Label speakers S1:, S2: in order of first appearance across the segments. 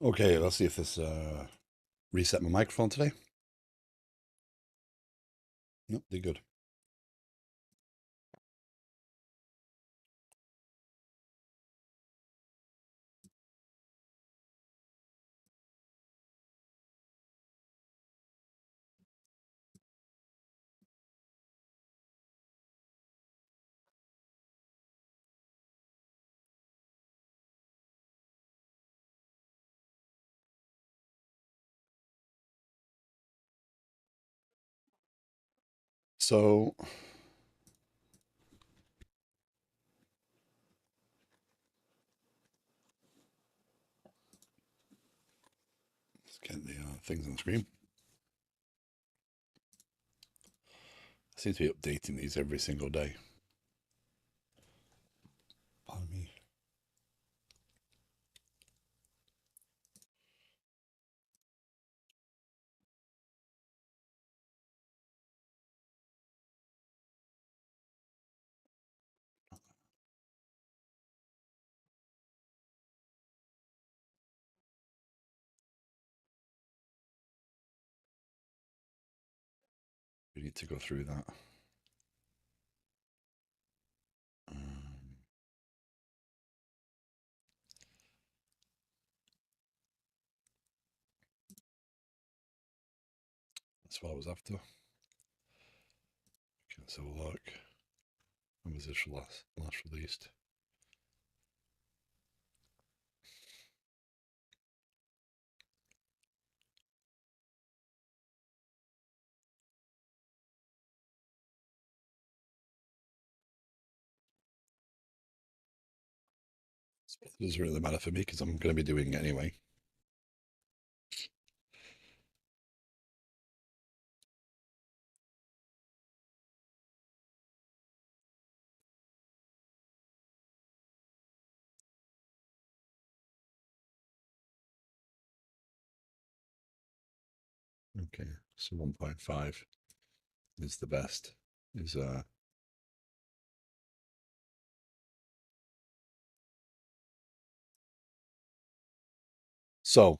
S1: Okay, let's see if this reset my microphone today. Nope, they're good. So let's get the things on the screen. I seem to be updating these every single day. Pardon me. We need to go through that. Um, that's what I was after. Okay, let's have a look. When was this last released? It doesn't really matter for me because I'm going to be doing it anyway. Okay, so 1.5 is the best. Is so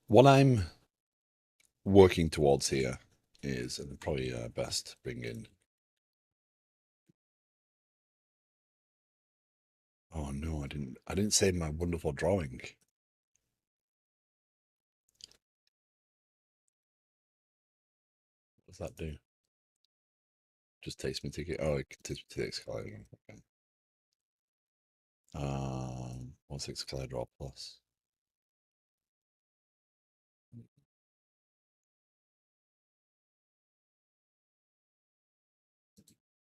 S1: what I'm working towards here is, and probably best bring in. Oh no, I didn't. I didn't save my wonderful drawing. What does that do? Just takes me to get. Oh, it takes me to the escalator. Okay. What's escalator or plus?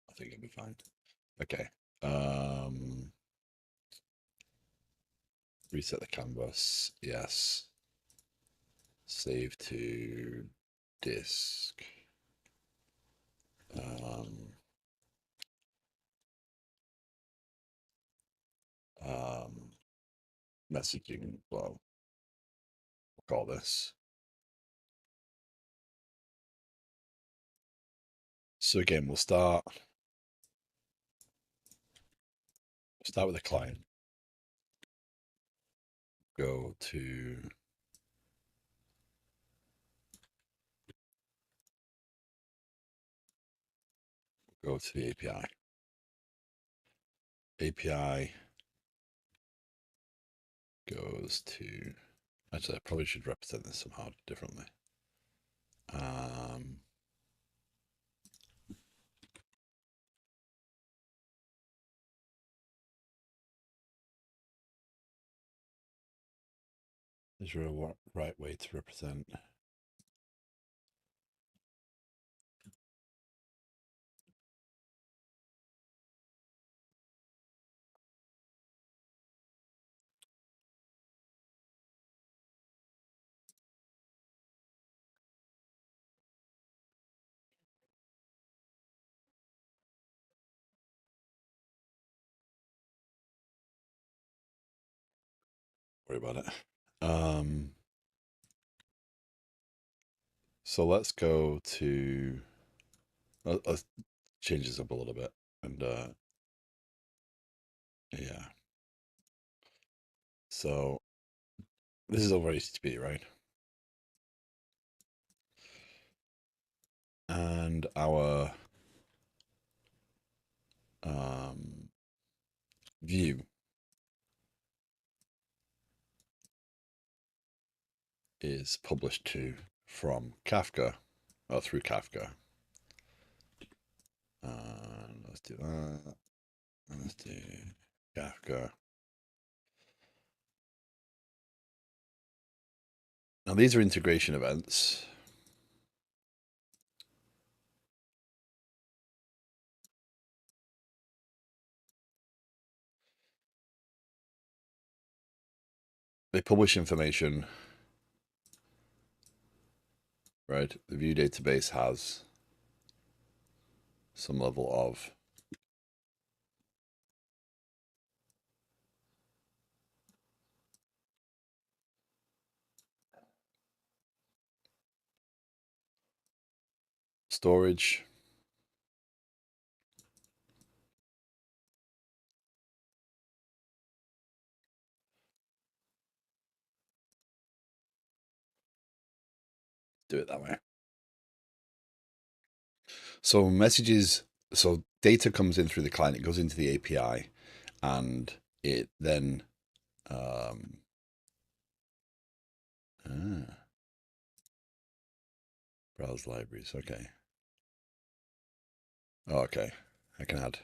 S1: I think it'll be fine. Okay. Um, reset the canvas. Yes. Save to disk. Um, um, messaging. Well, we'll call this. So again, we'll start with the client. Go to the API. API goes to. Actually, I probably should represent this somehow differently. Um, is there a right way to represent? Worry about it. So let's go to. Let's change this up a little bit, and yeah. So this is over HTTP, right? And our view is published to from Kafka or through Kafka. Let's do that. Let's do Kafka. Now these are integration events. They publish information, right? The view database has some level of storage. Do it that way. So messages, so data comes in through the client, it goes into the API, and it then browse libraries. Okay. Oh, okay. I can add.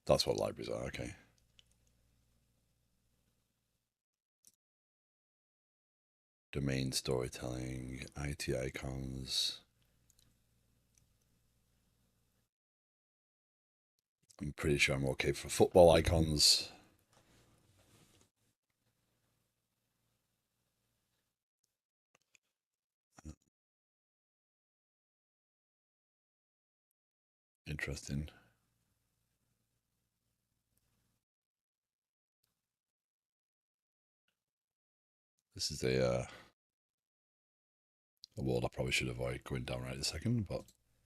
S1: That's what libraries are. Okay. Domain storytelling, IT icons. I'm pretty sure I'm okay for football icons. Interesting. This is a world I probably should avoid going down right a second, but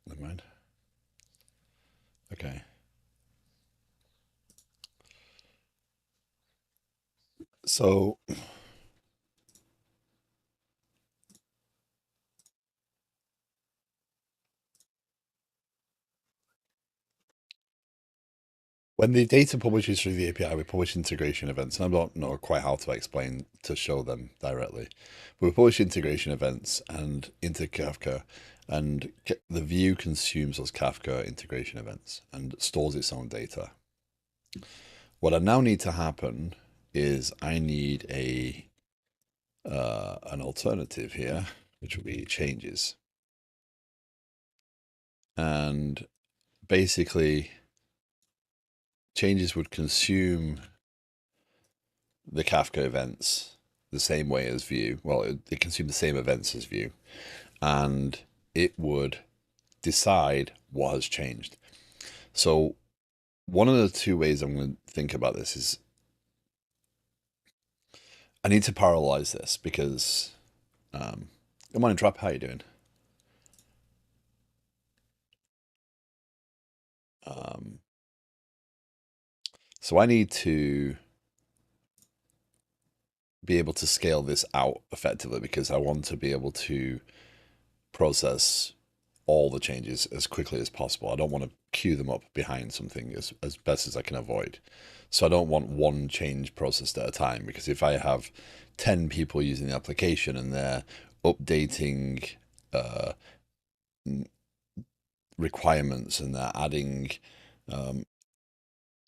S1: never mind. Okay. So when the data publishes through the API, we publish integration events. And I don't know quite how to explain to show them directly. But we publish integration events and into Kafka, and the view consumes those Kafka integration events and stores its own data. What I now need to happen is I need an alternative here, which will be changes. And basically, changes would consume the Kafka events the same way as view. Well, it consume the same events as view, and it would decide what has changed. So one of the two ways I'm going to think about this is I need to parallelize this because good morning, Trap. How you doing? Um, so I need to be able to scale this out effectively because I want to be able to process all the changes as quickly as possible. I don't want to queue them up behind something as best as I can avoid. So I don't want one change processed at a time because if I have 10 people using the application and they're updating requirements and they're adding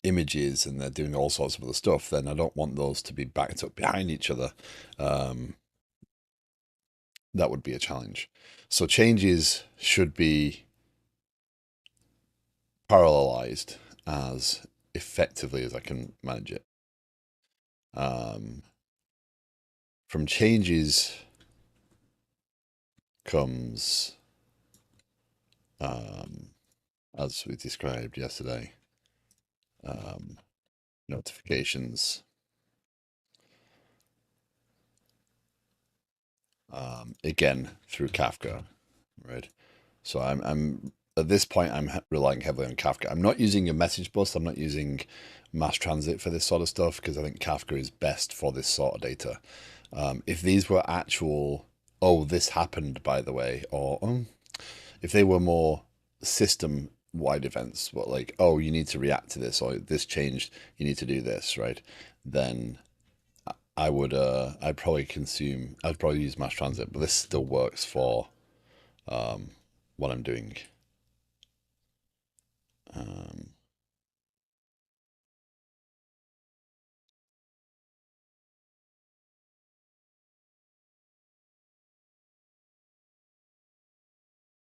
S1: images and they're doing all sorts of other stuff, then I don't want those to be backed up behind each other. That would be a challenge. So changes should be parallelized as effectively as I can manage it. From changes comes, as we described yesterday, notifications. Again through Kafka, right? So I'm at this point, I'm relying heavily on Kafka. I'm not using a message bus. I'm not using mass transit for this sort of stuff because I think Kafka is best for this sort of data. If these were actual, oh, this happened, by the way, or if they were more system-wide events, what like, oh, you need to react to this, or this changed, you need to do this, right? Then I'd probably use mass transit, but this still works for what I'm doing. Um,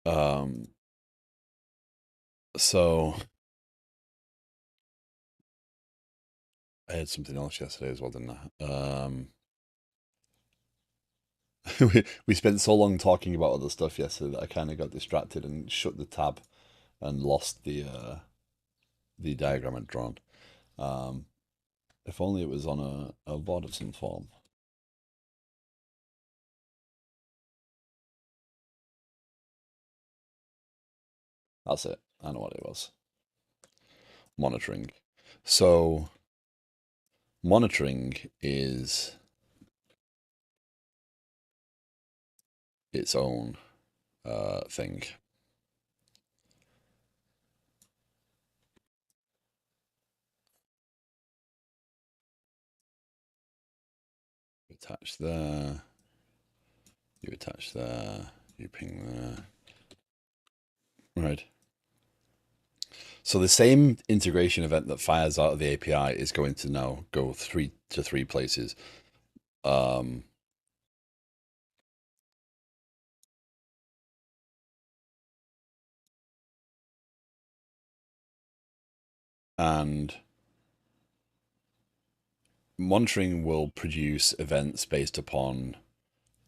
S1: um, so I had something else yesterday as well, didn't I? We spent so long talking about other stuff yesterday that I kind of got distracted and shut the tab and lost the diagram I'd drawn. Um, if only it was on a board of some form. That's it. I know what it was. Monitoring. So monitoring is its own thing. Attach there. You attach there. You ping there. Right. So the same integration event that fires out of the API is going to now go three places. Um, and monitoring will produce events based upon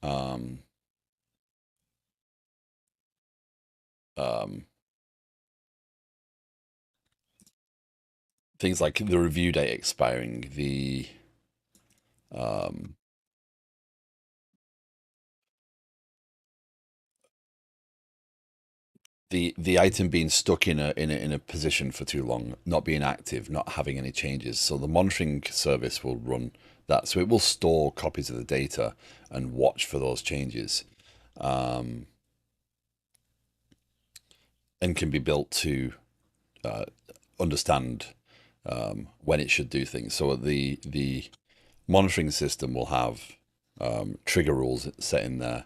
S1: um, um, things like the review date expiring, um, the item being stuck in a position for too long, not being active, not having any changes. So the monitoring service will run that. So it will store copies of the data and watch for those changes, um, and can be built to understand when it should do things. So the monitoring system will have trigger rules set in there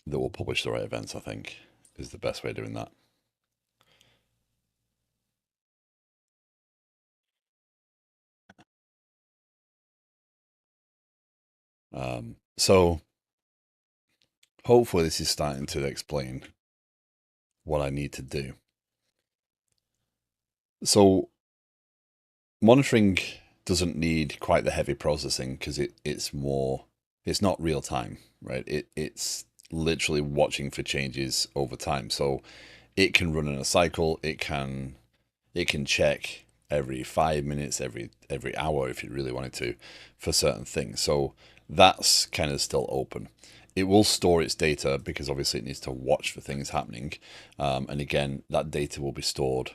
S1: that will publish the right events, I think, is the best way of doing that. So hopefully this is starting to explain what I need to do. So monitoring doesn't need quite the heavy processing because it's not real time, right? It's literally watching for changes over time. So it can run in a cycle, it can check every 5 minutes, every hour if you really wanted to for certain things. So that's kind of still open. It will store its data because obviously it needs to watch for things happening. And again, that data will be stored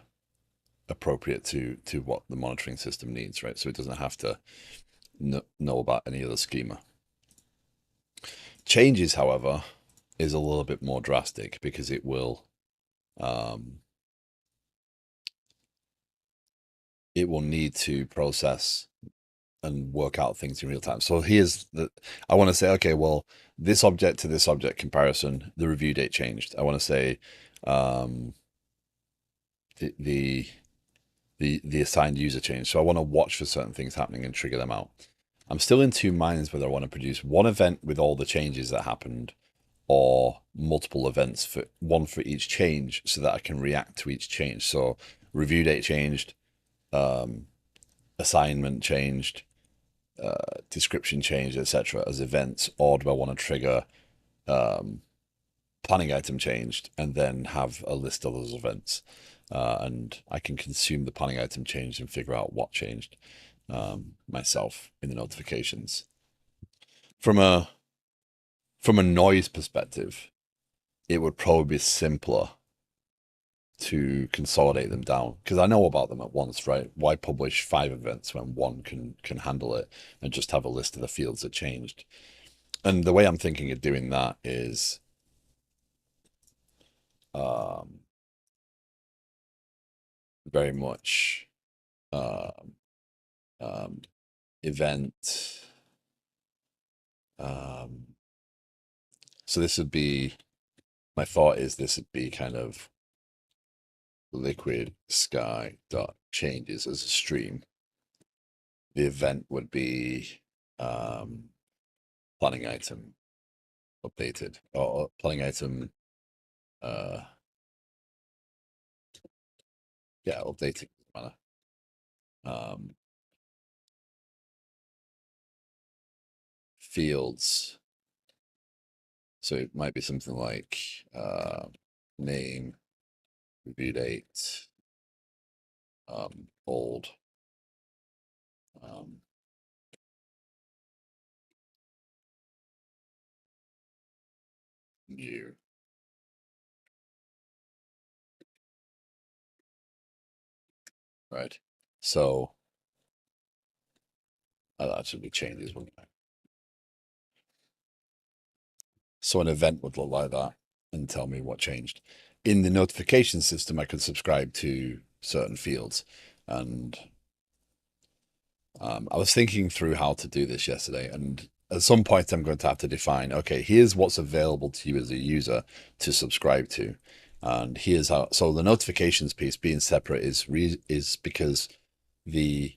S1: appropriate to what the monitoring system needs, right? So it doesn't have to know about any other schema. Changes, however, is a little bit more drastic because um, it will need to process and work out things in real time. So here's the I want to say, okay, well, this object to this object comparison, the review date changed. I want to say um, the, the the assigned user changed. So I want to watch for certain things happening and trigger them out. I'm still in two minds whether I want to produce one event with all the changes that happened or multiple events for one for each change so that I can react to each change. So review date changed, um, assignment changed, description changed, etc. as events, or do I want to trigger um, planning item changed and then have a list of those events? And I can consume the planning item change and figure out what changed myself in the notifications. From a from a noise perspective, it would probably be simpler to consolidate them down because I know about them at once, right? Why publish 5 events when one can handle it and just have a list of the fields that changed? And the way I'm thinking of doing that is um, very much um, um, event. Um, so this would be my thought is this would be kind of liquid sky dot changes as a stream. The event would be planning item updated or planning item uh yeah updating manner. um Fields, so it might be something like name, review date, old, um new, right? So that should be changes, wouldn't it? So an event would look like that and tell me what changed. In the notification system, I could subscribe to certain fields. And I was thinking through how to do this yesterday. And at some point, I'm going to have to define, okay, here's what's available to you as a user to subscribe to. And here's how, so the notifications piece being separate is because the,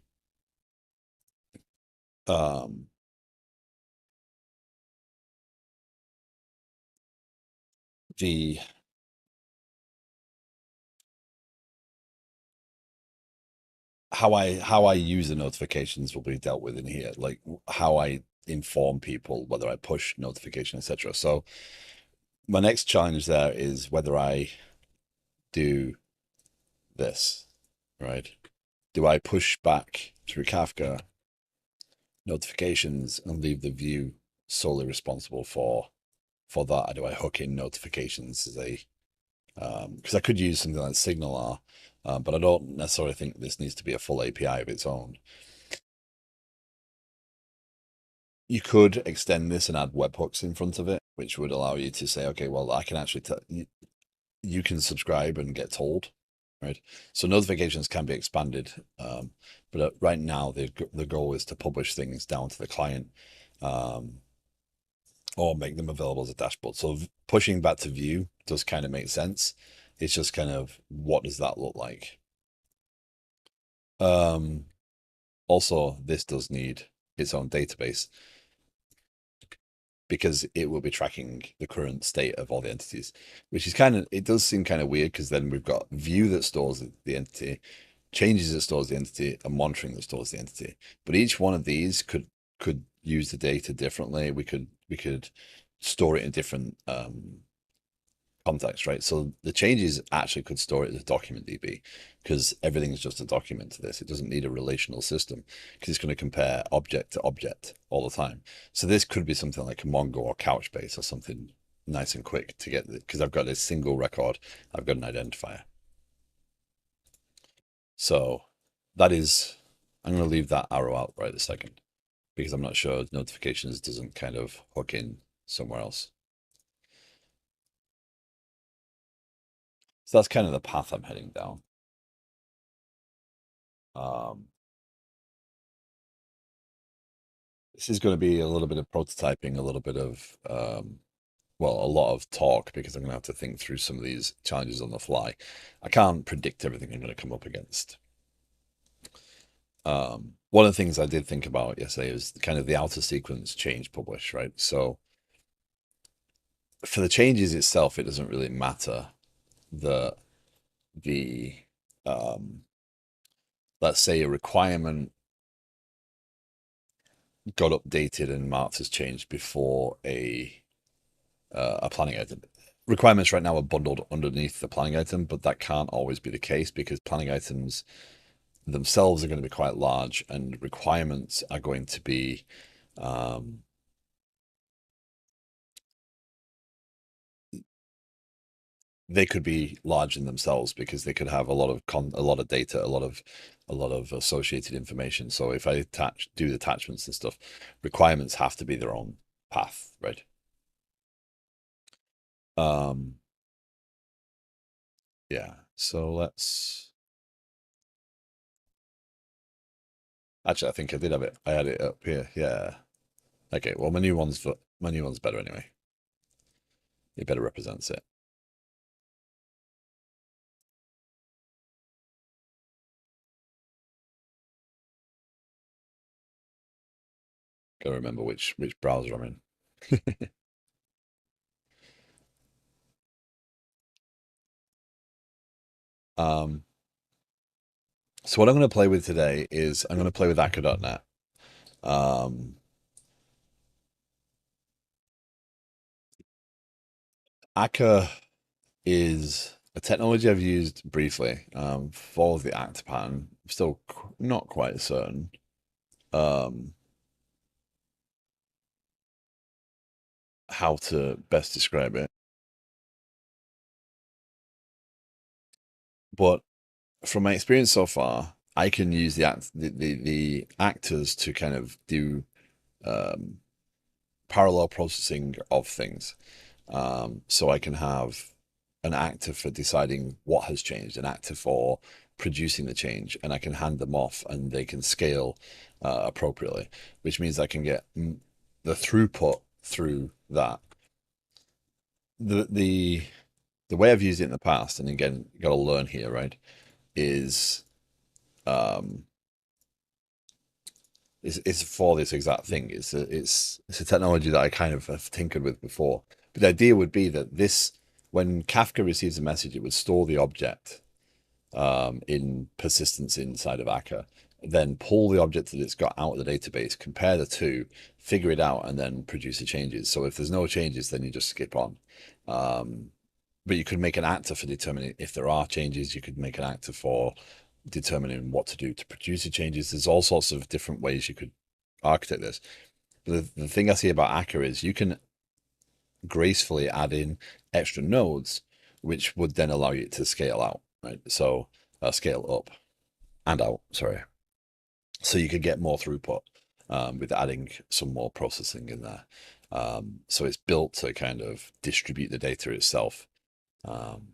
S1: um, the how I use the notifications will be dealt with in here, like how I inform people, whether I push notification, etc. So my next challenge there is whether I do this, right? Do I push back through Kafka notifications and leave the view solely responsible for that? Or do I hook in notifications as a because I could use something like Signal R, but I don't necessarily think this needs to be a full API of its own. You could extend this and add webhooks in front of it, which would allow you to say, okay, well, I can actually tell you can subscribe and get told, right? So notifications can be expanded, but right now the goal is to publish things down to the client, um, or make them available as a dashboard. So pushing back to view does kind of make sense. It's just kind of what does that look like? Um, Also, this does need its own database because it will be tracking the current state of all the entities, which is kind of, it does seem kind of weird because then we've got view that stores the entity, changes that stores the entity, and monitoring that stores the entity. But each one of these could use the data differently. We could store it in different context, right? So the changes actually could store it as a document DB because everything's just a document to this. It doesn't need a relational system because it's going to compare object to object all the time. So this could be something like a Mongo or Couchbase or something nice and quick to get because I've got a single record, I've got an identifier. So that is, I'm going to leave that arrow out right a second because I'm not sure notifications doesn't kind of hook in somewhere else. So that's kind of the path I'm heading down. Um, this is going to be a little bit of prototyping, a little bit of, well, a lot of talk because I'm going to have to think through some of these challenges on the fly. I can't predict everything I'm going to come up against. One of the things I did think about yesterday is kind of the outer sequence change publish, right? So for the changes itself, it doesn't really matter that the, um, let's say a requirement got updated and marked as changed before a planning item. Requirements right now are bundled underneath the planning item, but that can't always be the case because planning items themselves are going to be quite large and requirements are going to be um, they could be large in themselves because they could have a lot of data, a lot of associated information. So if I do the attachments and stuff, requirements have to be their own path, right? Um, yeah. So let's actually, I think I did have it. I had it up here. Yeah. Okay. Well, my new one's better anyway. It better represents it. Gotta remember which browser I'm in. um, so what I'm going to play with today is I'm going to play with Akka.net. Um, Akka is a technology I've used briefly for the actor pattern. I'm still not quite certain um, how to best describe it, but from my experience so far, I can use the actors to kind of do um, parallel processing of things. So I can have an actor for deciding what has changed, an actor for producing the change, and I can hand them off and they can scale appropriately, which means I can get the throughput through that. The the way I've used it in the past, and again, you got to learn here, right? Is um, is for this exact thing. It's a technology that I kind of have tinkered with before. But the idea would be that this, when Kafka receives a message, it would store the object in persistence inside of Akka, then pull the object that it's got out of the database, compare the two, figure it out, and then produce the changes. So if there's no changes, then you just skip on. Um, but you could make an actor for determining if there are changes. You could make an actor for determining what to do to produce the changes. There's all sorts of different ways you could architect this. But the thing I see about Akka is you can gracefully add in extra nodes, which would then allow you to scale out, right? So scale up and out, sorry. So you could get more throughput with adding some more processing in there. So it's built to kind of distribute the data itself um,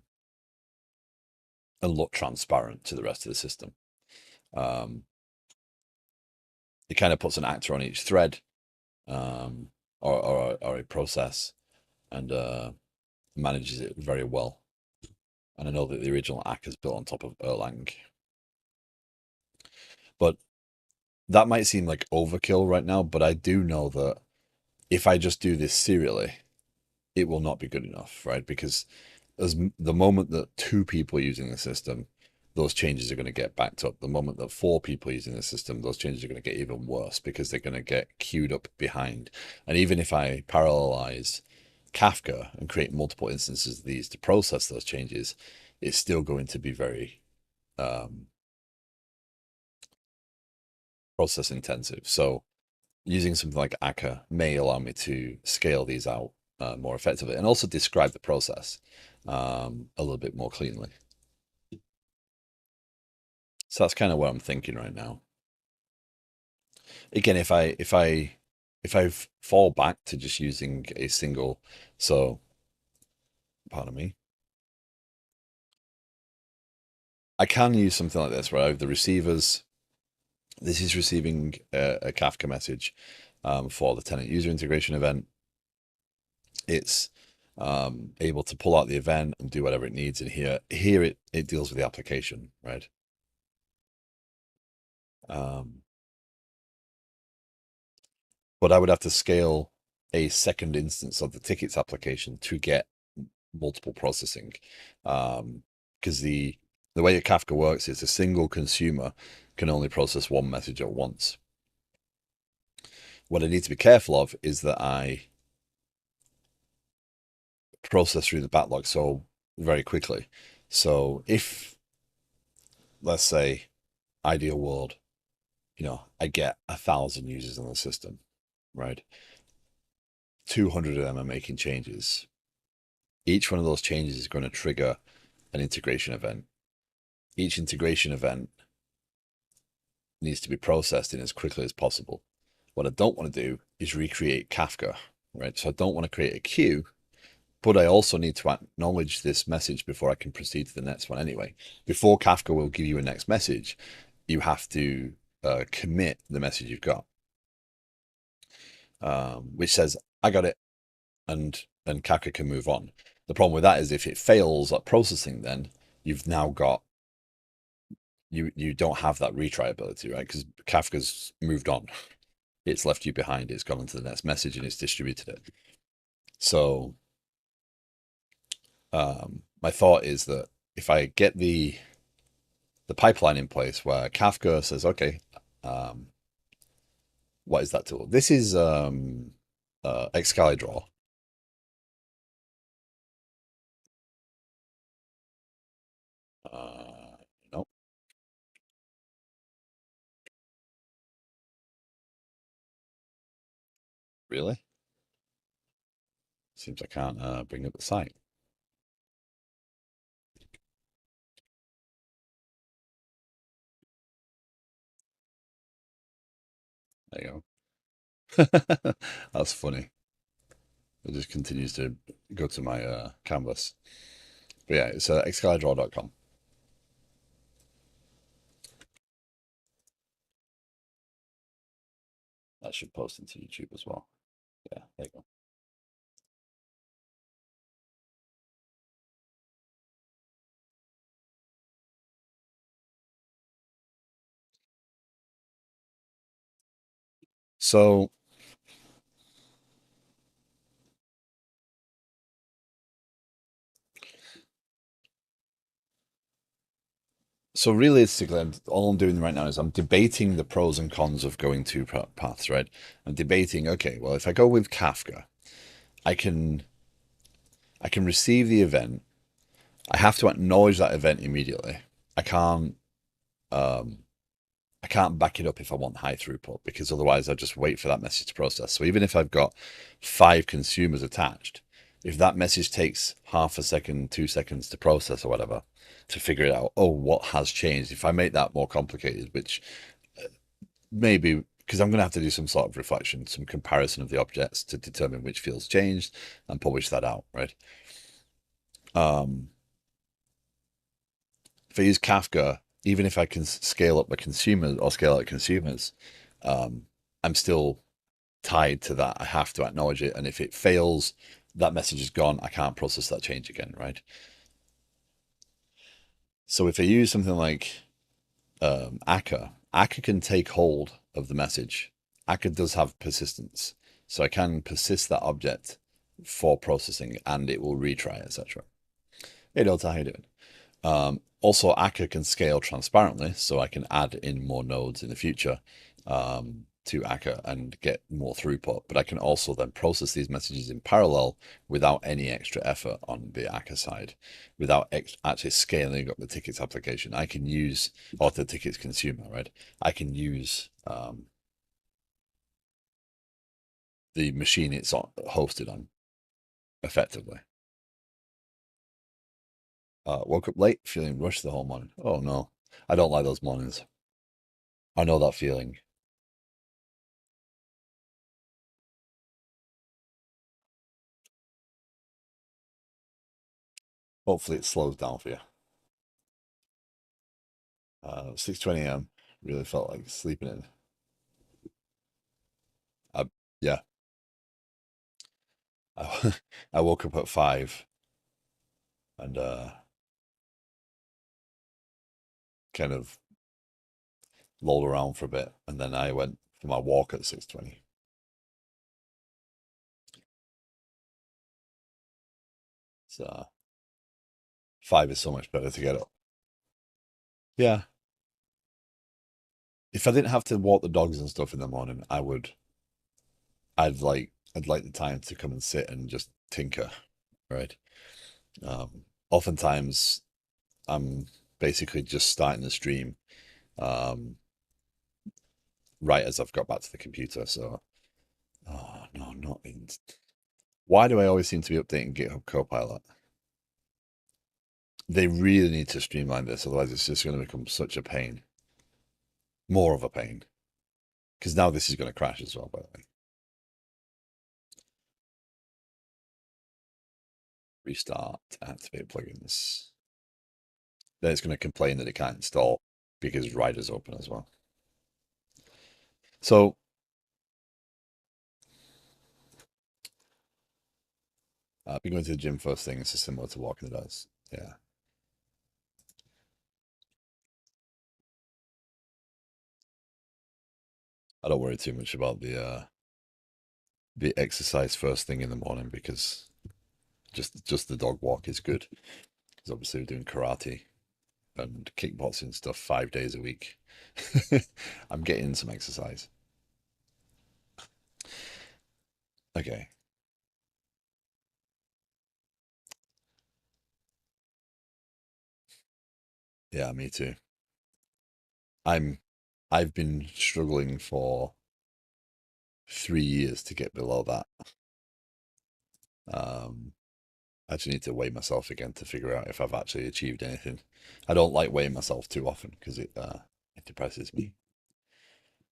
S1: and look transparent to the rest of the system. Um, it kind of puts an actor on each thread um, or a process and manages it very well. And I know that the original Akka is built on top of Erlang, but that might seem like overkill right now. But I do know that if I just do this serially, it will not be good enough, right? Because as the moment that two people are using the system, those changes are going to get backed up. The moment that four people are using the system, those changes are going to get even worse because they're going to get queued up behind. And even if I parallelize Kafka and create multiple instances of these to process those changes, it's still going to be very um, process intensive. So using something like Akka may allow me to scale these out more effectively and also describe the process a little bit more cleanly. So that's kind of what I'm thinking right now. Again, if I fall back to just using a single, so pardon me, I can use something like this where I have the receivers. This is receiving a Kafka message for the tenant user integration event. It's able to pull out the event and do whatever it needs. And here it deals with the application, right? Um, but I would have to scale a second instance of the tickets application to get multiple processing. Because the way that Kafka works is a single consumer can only process one message at once. What I need to be careful of is that I process through the backlog so very quickly. So if, let's say, ideal world, I get 1,000 users in the system, right? 200 of them are making changes. Each one of those changes is going to trigger an integration event. Each integration event needs to be processed in as quickly as possible. What I don't want to do is recreate Kafka, right? So I don't want to create a queue, but I also need to acknowledge this message before I can proceed to the next one anyway. Before Kafka will give you a next message, you have to commit the message you've got, which says, I got it, and Kafka can move on. The problem with that is if it fails at processing, then you've now got you don't have that retry ability, right? Because Kafka's moved on. It's left you behind. It's gone into the next message and it's distributed it. So my thought is that if I get the pipeline in place where Kafka says, okay, what is that tool? This is Excalibur. No, really? Seems I can't bring up the site. There you go. That's funny. It just continues to go to my canvas. But yeah, it's excalidraw.com. That should post into YouTube as well. Yeah, there you go. So realistically, all I'm doing right now is I'm debating the pros and cons of going two paths, right? I'm debating, okay, well, if I go with Kafka, I can I can receive the event. I have to acknowledge that event immediately. I can't um, I can't back it up if I want high throughput because otherwise I just wait for that message to process. So even if I've got 5 consumers attached, if that message takes half a second, 2 seconds to process or whatever, to figure it out, oh, what has changed? If I make that more complicated, which maybe because I'm going to have to do some sort of reflection, some comparison of the objects to determine which fields changed and publish that out, right? Um, if I use Kafka, even if I can scale up the consumers or scale out consumers, I'm still tied to that. I have to acknowledge it. And if it fails, that message is gone. I can't process that change again, right? So if I use something like Akka can take hold of the message. Akka does have persistence. So I can persist that object for processing and it will retry, etc. Hey Delta, how you doing? Also, Akka can scale transparently, so I can add in more nodes in the future to Akka and get more throughput. But I can also then process these messages in parallel without any extra effort on the Akka side, without actually scaling up the tickets application. I can use, or the tickets consumer, right? I can use the machine it's hosted on effectively. Woke up late, feeling rushed the whole morning. Oh no, I don't like those mornings. I know that feeling. Hopefully it slows down for you. 6:20 a.m. Really felt like sleeping in. I, yeah, I, I woke up at 5 and kind of lolled around for a bit, and then I went for my walk at 6:20. So 5 is so much better to get up. Yeah, if I didn't have to walk the dogs and stuff in the morning, I would. I'd like the time to come and sit and just tinker, right? Oftentimes I'm basically just starting the stream um, right as I've got back to the computer. So, oh no, not in. Why do I always seem to be updating GitHub Copilot? They really need to streamline this, otherwise it's just going to become such a pain. More of a pain. Because now this is going to crash as well, by the way. Restart, activate plugins. Then it's going to complain that it can't install because Rider's open as well. So I've been going to the gym first thing. It's similar to walking the dogs. Yeah. I don't worry too much about the exercise first thing in the morning because just the dog walk is good. Because obviously we're doing karate and kickboxing stuff 5 days a week. I'm getting some exercise. Okay. Yeah, me too. I'm I've been struggling for 3 years to get below that. I just need to weigh myself again to figure out if I've actually achieved anything. I don't like weighing myself too often because it depresses me.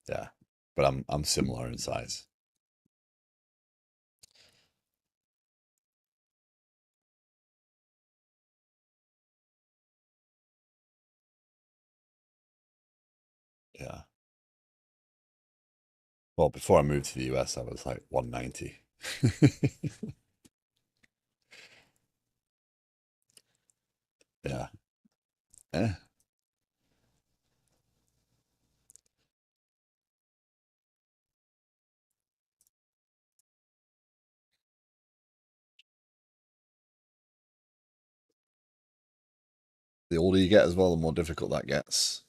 S1: Yeah, but I'm similar in size. Yeah. Well, before I moved to the US, I was like 190. Yeah. Eh. The older you get as well, the more difficult that gets.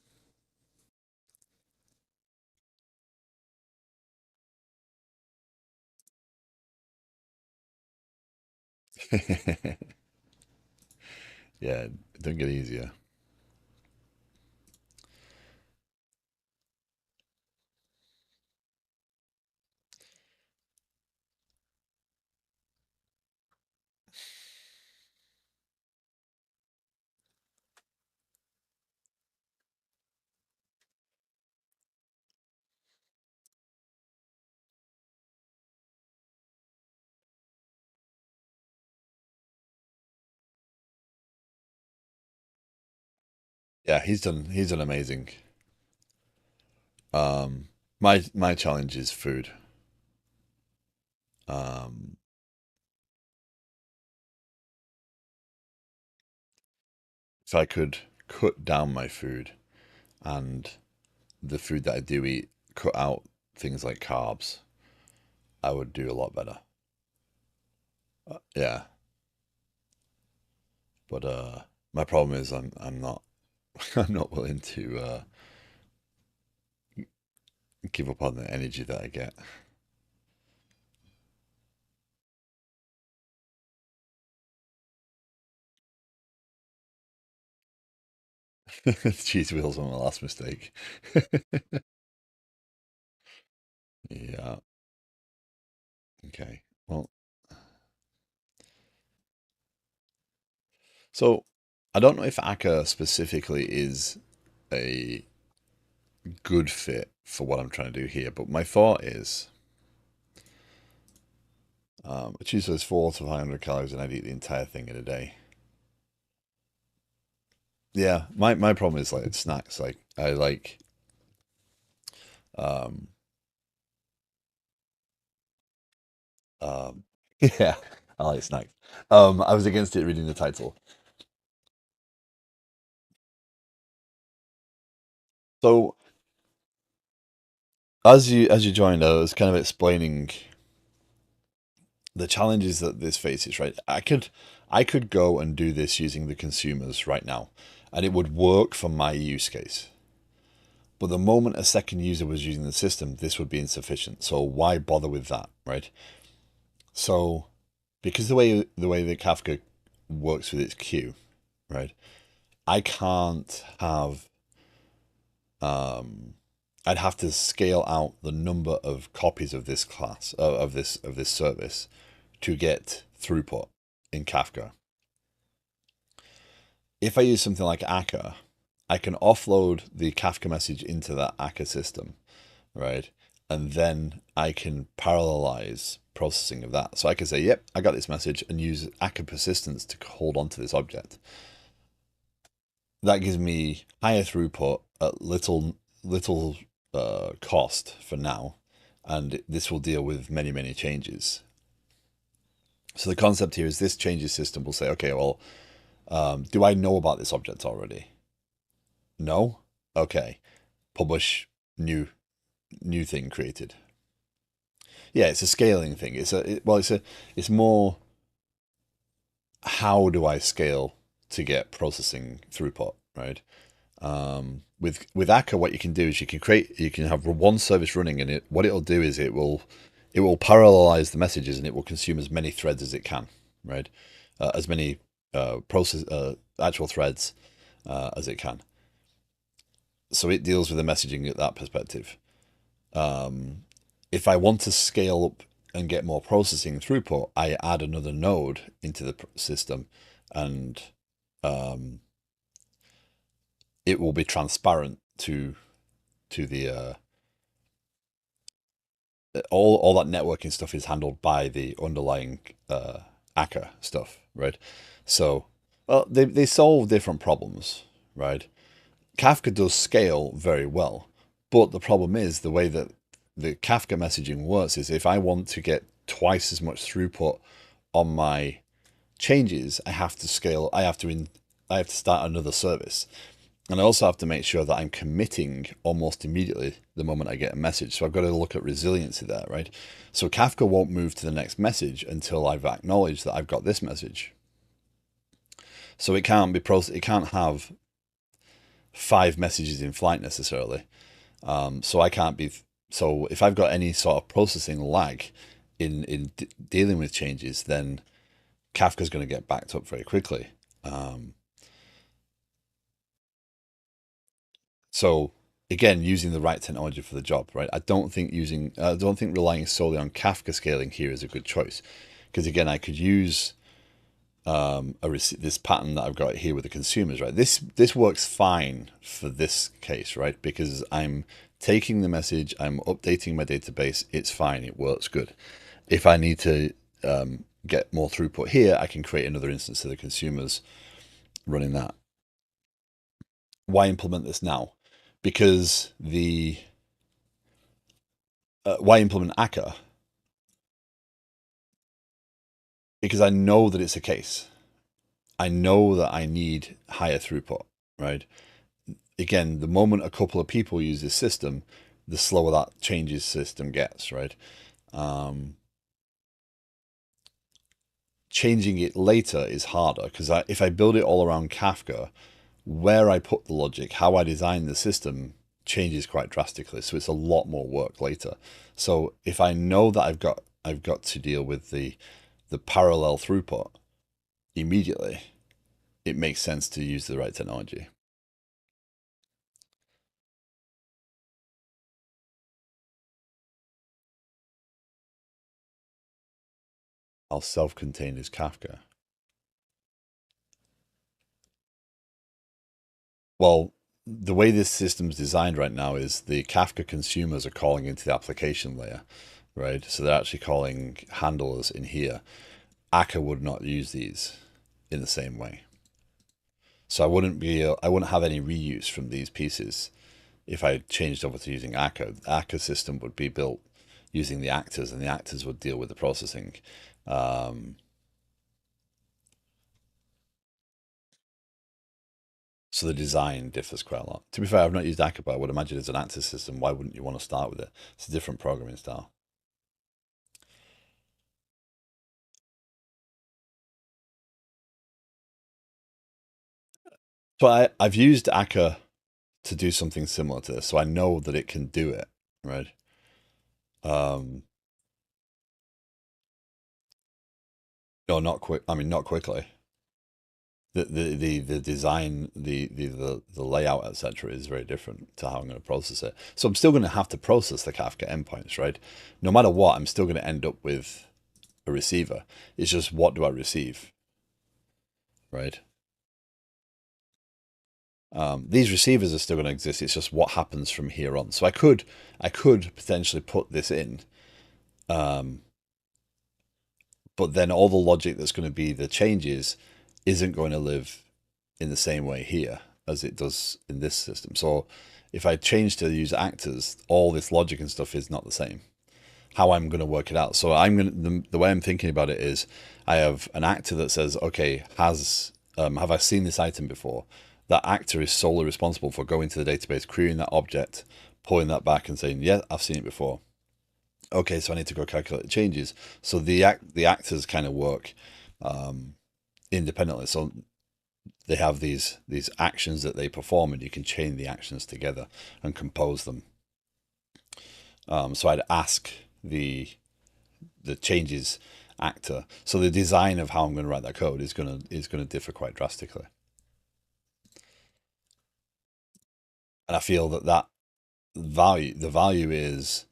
S1: Yeah, it don't get easier. Yeah, he's done amazing. My challenge is food. Um, if I could cut down my food and the food that I do eat, cut out things like carbs, I would do a lot better. Yeah, but my problem is I'm not I'm not willing to give up on the energy that I get. Cheese wheels were my last mistake. Yeah. Okay. Well, so I don't know if Akka specifically is a good fit for what I'm trying to do here, but my thought is a cheese is 400 to 500 calories and I'd eat the entire thing in a day. Yeah, my problem is like snacks. Like I like um um yeah, I like snacks. I was against it reading the title. So as you joined, I was kind of explaining the challenges that this faces, right? I could go and do this using the consumers right now, and it would work for my use case. But the moment a second user was using the system, this would be insufficient. So why bother with that, right? So because the way the Kafka works with its queue, right? I can't have um I'd have to scale out the number of copies of this class of this service to get throughput in Kafka. If I use something like Akka, I can offload the Kafka message into that Akka system, right? And then I can parallelize processing of that. So I can say, yep, I got this message, and use Akka persistence to hold on to this object. That gives me higher throughput at little cost for now, and this will deal with many changes. So the concept here is this changes system will say, okay, well, do I know about this object already? No? Okay. Publish new thing created. Yeah, it's a scaling thing. It's more how do I scale to get processing throughput, right? With Akka, what you can do is you can have one service running, and what it'll do is it will parallelize the messages, and it will consume as many threads as it can, right? As many actual threads as it can. So it deals with the messaging at that perspective. If I want to scale up and get more processing throughput, I add another node into the system, and it will be transparent to the all that networking stuff is handled by the underlying Akka stuff, right? So, well, they solve different problems, right? Kafka does scale very well, but the problem is the way that the Kafka messaging works is if I want to get twice as much throughput on my changes, I have to scale. I have to start another service. And I also have to make sure that I'm committing almost immediately the moment I get a message. So I've got to look at resiliency there, right? So Kafka won't move to the next message until I've acknowledged that I've got this message. So it can't have 5 messages in flight necessarily. So I can't be. So if I've got any sort of processing lag in dealing with changes, then Kafka's going to get backed up very quickly. So again, using the right technology for the job, right? I don't think relying solely on Kafka scaling here is a good choice, because again, I could use this pattern that I've got here with the consumers, right? This works fine for this case, right? Because I'm taking the message, I'm updating my database, it's fine, it works good. If I need to get more throughput here, I can create another instance of the consumers running that. Why implement this now? Because why implement Akka? Because I know that it's a case. I know that I need higher throughput, right? Again, the moment a couple of people use this system, the slower that changes system gets, right? Changing it later is harder, because if I build it all around Kafka, where I put the logic, how I design the system changes quite drastically. So it's a lot more work later. So if I know that I've got to deal with the parallel throughput immediately, it makes sense to use the right technology. How self-contained is Kafka? Well, the way this system's designed right now is the Kafka consumers are calling into the application layer, right? So they're actually calling handlers in here. Akka would not use these in the same way. So I wouldn't have any reuse from these pieces if I changed over to using Akka. The Akka system would be built using the actors, and the actors would deal with the processing. So the design differs quite a lot. To be fair, I've not used Akka, but I would imagine it's an actor system. Why wouldn't you want to start with it? It's a different programming style. So I've used Akka to do something similar to this, so I know that it can do it, right? No, not quick. I mean, not quickly. The design, the layout, etc., is very different to how I'm going to process it. So I'm still going to have to process the Kafka endpoints, right? No matter what, I'm still going to end up with a receiver. It's just, what do I receive, right? These receivers are still going to exist. It's just what happens from here on. So I could potentially put this in, um, but then all the logic that's going to be the changes isn't going to live in the same way here as it does in this system. So if I change to use actors, all this logic and stuff is not the same. How I'm going to work it out. So the way I'm thinking about it is, I have an actor that says, okay, have I seen this item before? That actor is solely responsible for going to the database, querying that object, pulling that back and saying, yeah, I've seen it before. Okay, so I need to go calculate the changes. So the actors kind of work independently. So they have these actions that they perform, and you can chain the actions together and compose them. So I'd ask the changes actor. So the design of how I'm going to write that code is going to differ quite drastically. And I feel that the value is,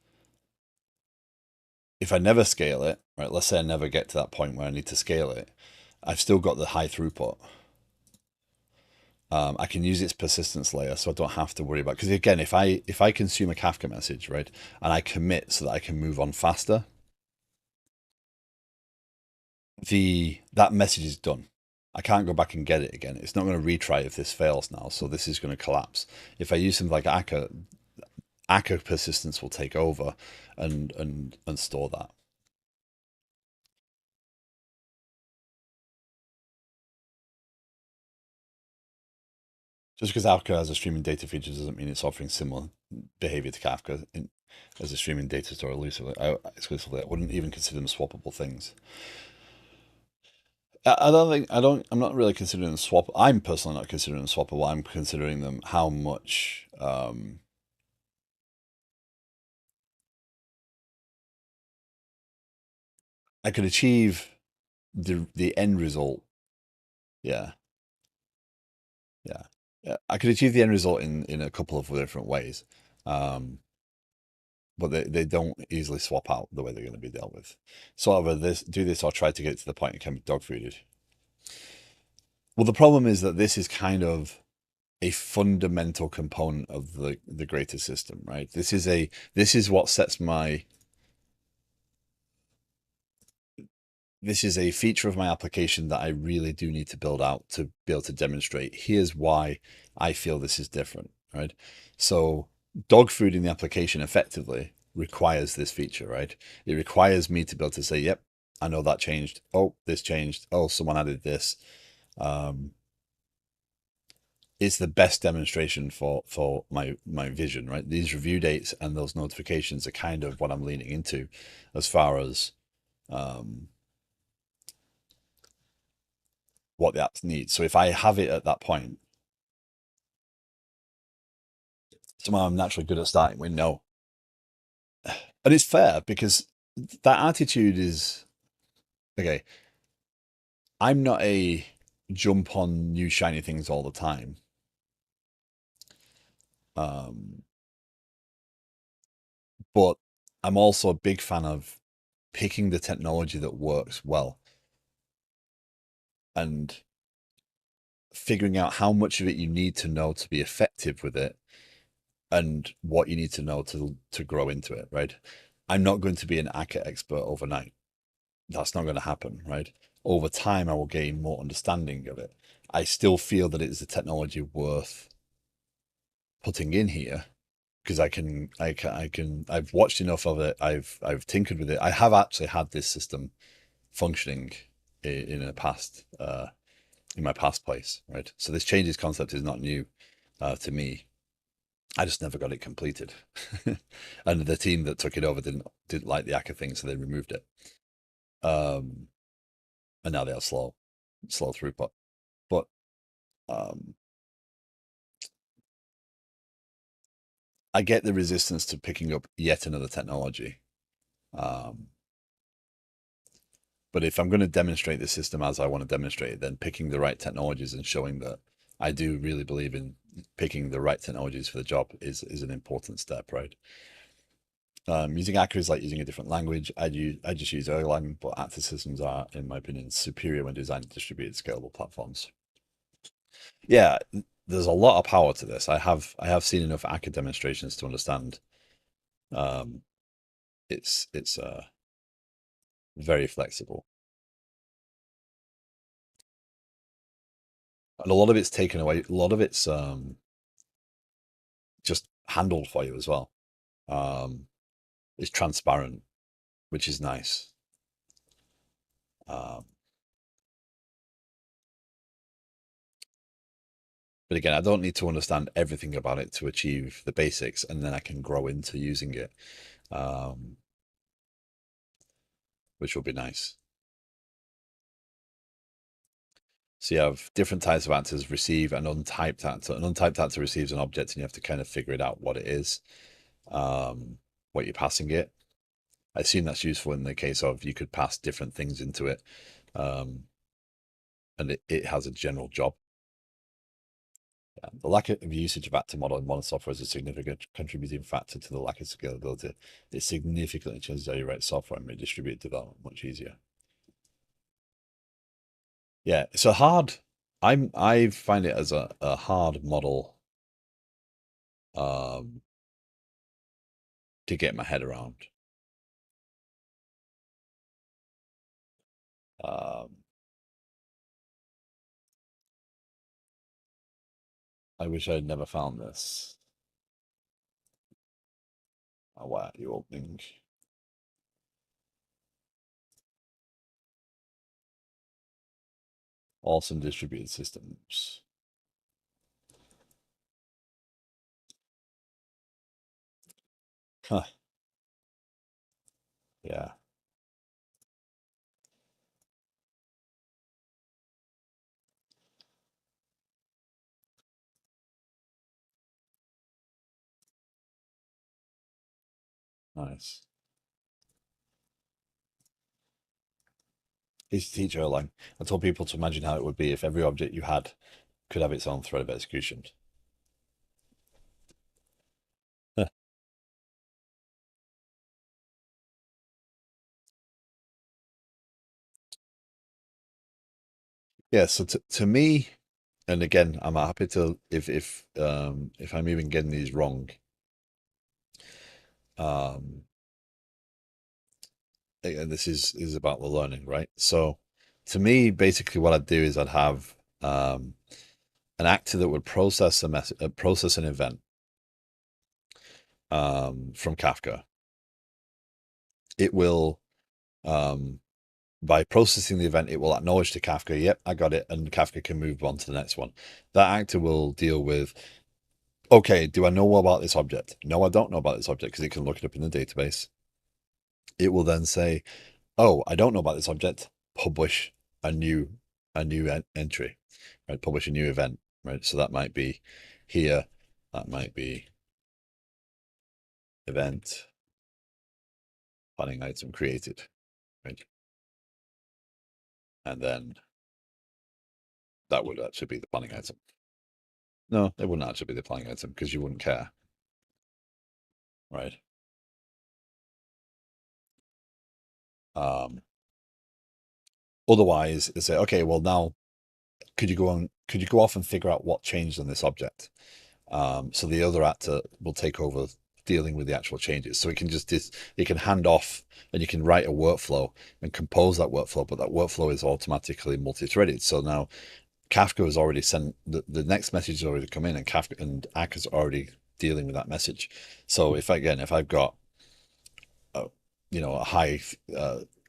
S1: if I never scale it, right? Let's say I never get to that point where I need to scale it, I've still got the high throughput. I can use its persistence layer, so I don't have to worry about, because again, if I consume a Kafka message, right, and I commit so that I can move on faster, that message is done. I can't go back and get it again. It's not going to retry if this fails now, so this is going to collapse. If I use something like Akka persistence will take over and store that. Just because Akka has a streaming data feature doesn't mean it's offering similar behavior to Kafka as a streaming data store exclusively. I wouldn't even consider them swappable things. I'm not really considering them swap. I'm personally not considering them swappable. I'm considering them how much I could achieve the end result. Yeah, yeah, yeah. I could achieve the end result in a couple of different ways, but they don't easily swap out the way they're going to be dealt with. So either do this or try to get to the point it can be dog fooded. Well, the problem is that this is kind of a fundamental component of the greater system, right? This is what sets my this is a feature of my application that I really do need to build out to be able to demonstrate, here's why I feel this is different, right? So dog food in the application effectively requires this feature, right? It requires me to be able to say, yep, I know that changed. Oh, this changed. Oh, someone added this. It's the best demonstration for my vision, right? These review dates and those notifications are kind of what I'm leaning into as far as what the apps need. So if I have it at that point, somehow I'm naturally good at starting with no. And it's fair, because that attitude is, okay, I'm not a jump on new shiny things all the time. But I'm also a big fan of picking the technology that works well and figuring out how much of it you need to know to be effective with it and what you need to know to grow into it, right? I'm not going to be an Akka expert overnight. That's not going to happen, right? Over time, I will gain more understanding of it. I still feel that it is a technology worth putting in here, because I've watched enough of it. I've tinkered with it. I have actually had this system functioning in a past in my past place, right? So this changes concept is not new to me. I just never got it completed, and the team that took it over didn't like the Akka thing, so they removed it. And now they have slow throughput. But um, I get the resistance to picking up yet another technology. Um, but if I'm going to demonstrate the system as I want to demonstrate it, then picking the right technologies and showing that I do really believe in picking the right technologies for the job is an important step, right? Using Akka is like using a different language. I just use Erlang, but Active systems are, in my opinion, superior when designed to distributed scalable platforms. Yeah, there's a lot of power to this. I have seen enough Akka demonstrations to understand. Um, it's very flexible, and a lot of it's taken away. A lot of it's just handled for you as well. Um, it's transparent, which is nice. Um, but again, I don't need to understand everything about it to achieve the basics, and then I can grow into using it, um, which will be nice. So you have different types of actors: receive an untyped actor. An untyped actor receives an object, and you have to kind of figure it out what it is, um, what you're passing it. I assume that's useful in the case of you could pass different things into it, um, and it has a general job. Yeah. The lack of usage of actor model in modern software is a significant contributing factor to the lack of scalability. It significantly changes how you write software and make distributed development much easier. Yeah, it's a hard. I find it as a hard model um, to get my head around. Um, I wish I'd never found this. Oh, why are you opening? Awesome distributed systems. Huh. Yeah, nice. It's teacher Erlang. I told people to imagine how it would be if every object you had could have its own thread of execution. Yeah, so to me, and again, I'm happy to if I'm even getting these wrong, um, and this is about the learning, right? So to me, basically what I'd do is I'd have an actor that would process process an event from Kafka. It will um, by processing the event, it will acknowledge to Kafka, yep, I got it, and Kafka can move on to the next one. That actor will deal with, okay, do I know about this object? No, I don't know about this object because it can look it up in the database. It will then say, oh, I don't know about this object. Publish a new entry, right? Publish a new event, right? So that might be here. That might be event planning item created, right? And then that would actually be the planning item. No, it wouldn't actually be the planning item because you wouldn't care, right? Um, Otherwise, it's say, okay, well now could you go off and figure out what changed on this object? So the other actor will take over dealing with the actual changes. So it can it can hand off and you can write a workflow and compose that workflow, but that workflow is automatically multi-threaded. So now Kafka has already sent the next message has already come in, and Kafka and Akka's already dealing with that message. So if I've got a, a high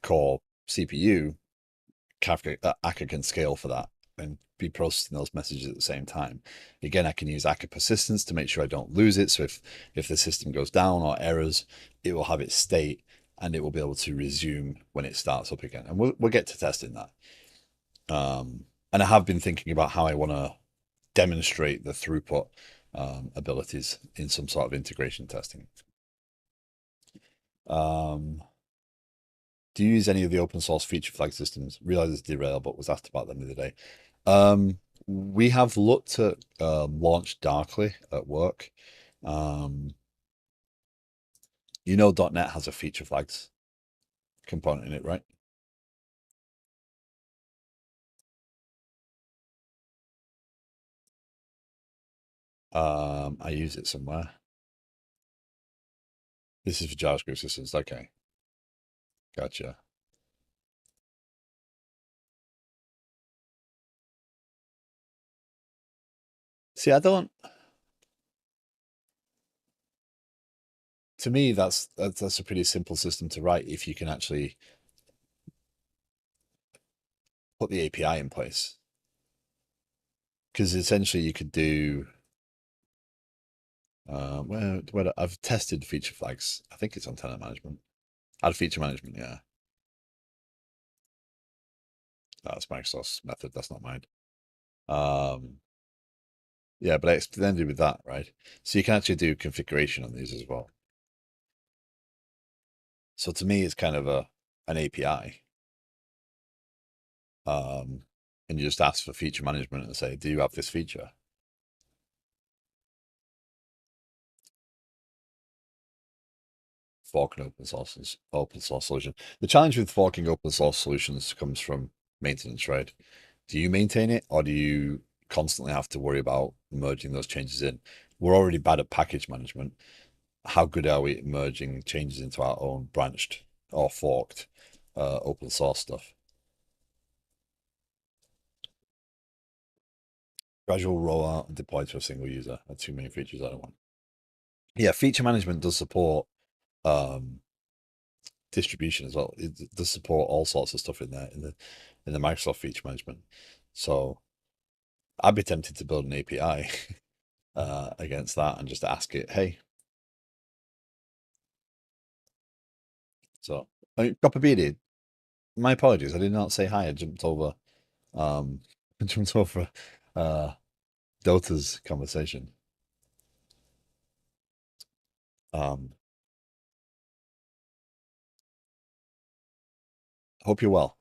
S1: core CPU, Kafka Akka can scale for that and be processing those messages at the same time. Again, I can use Akka persistence to make sure I don't lose it. So if the system goes down or errors, it will have its state and it will be able to resume when it starts up again. And we'll get to testing that. And I have been thinking about how I want to demonstrate the throughput abilities in some sort of integration testing. Um, do you use any of the open source feature flag systems? Realize it's derailed, but was asked about them the other day. We have looked at launch darkly at work. Um, You know .NET has a feature flags component in it, right? I use it somewhere. This is for JavaScript systems. Okay, gotcha. See, I don't. To me, that's a pretty simple system to write if you can actually put the API in place. Because essentially, you could do. Where I've tested feature flags. I think it's on tenant management. Add feature management. Yeah, that's Microsoft's method. That's not mine. Um, yeah, but I extended with that, right? So you can actually do configuration on these as well. So to me, it's kind of an API. And you just ask for feature management and say, do you have this feature? Fork an open source solution. The challenge with forking open source solutions comes from maintenance, right? Do you maintain it, or do you constantly have to worry about merging those changes in? We're already bad at package management. How good are we at merging changes into our own branched or forked open source stuff? Gradual rollout and deploy to a single user. Are too many features I don't want. Yeah, feature management does support um, distribution as well. It does support all sorts of stuff in there in the Microsoft feature management. So I'd be tempted to build an API against that and just ask it, hey. So I mean, Copper Bearded, my apologies. I did not say hi. I jumped over um jumped over Dota's conversation. Um Hope you're well.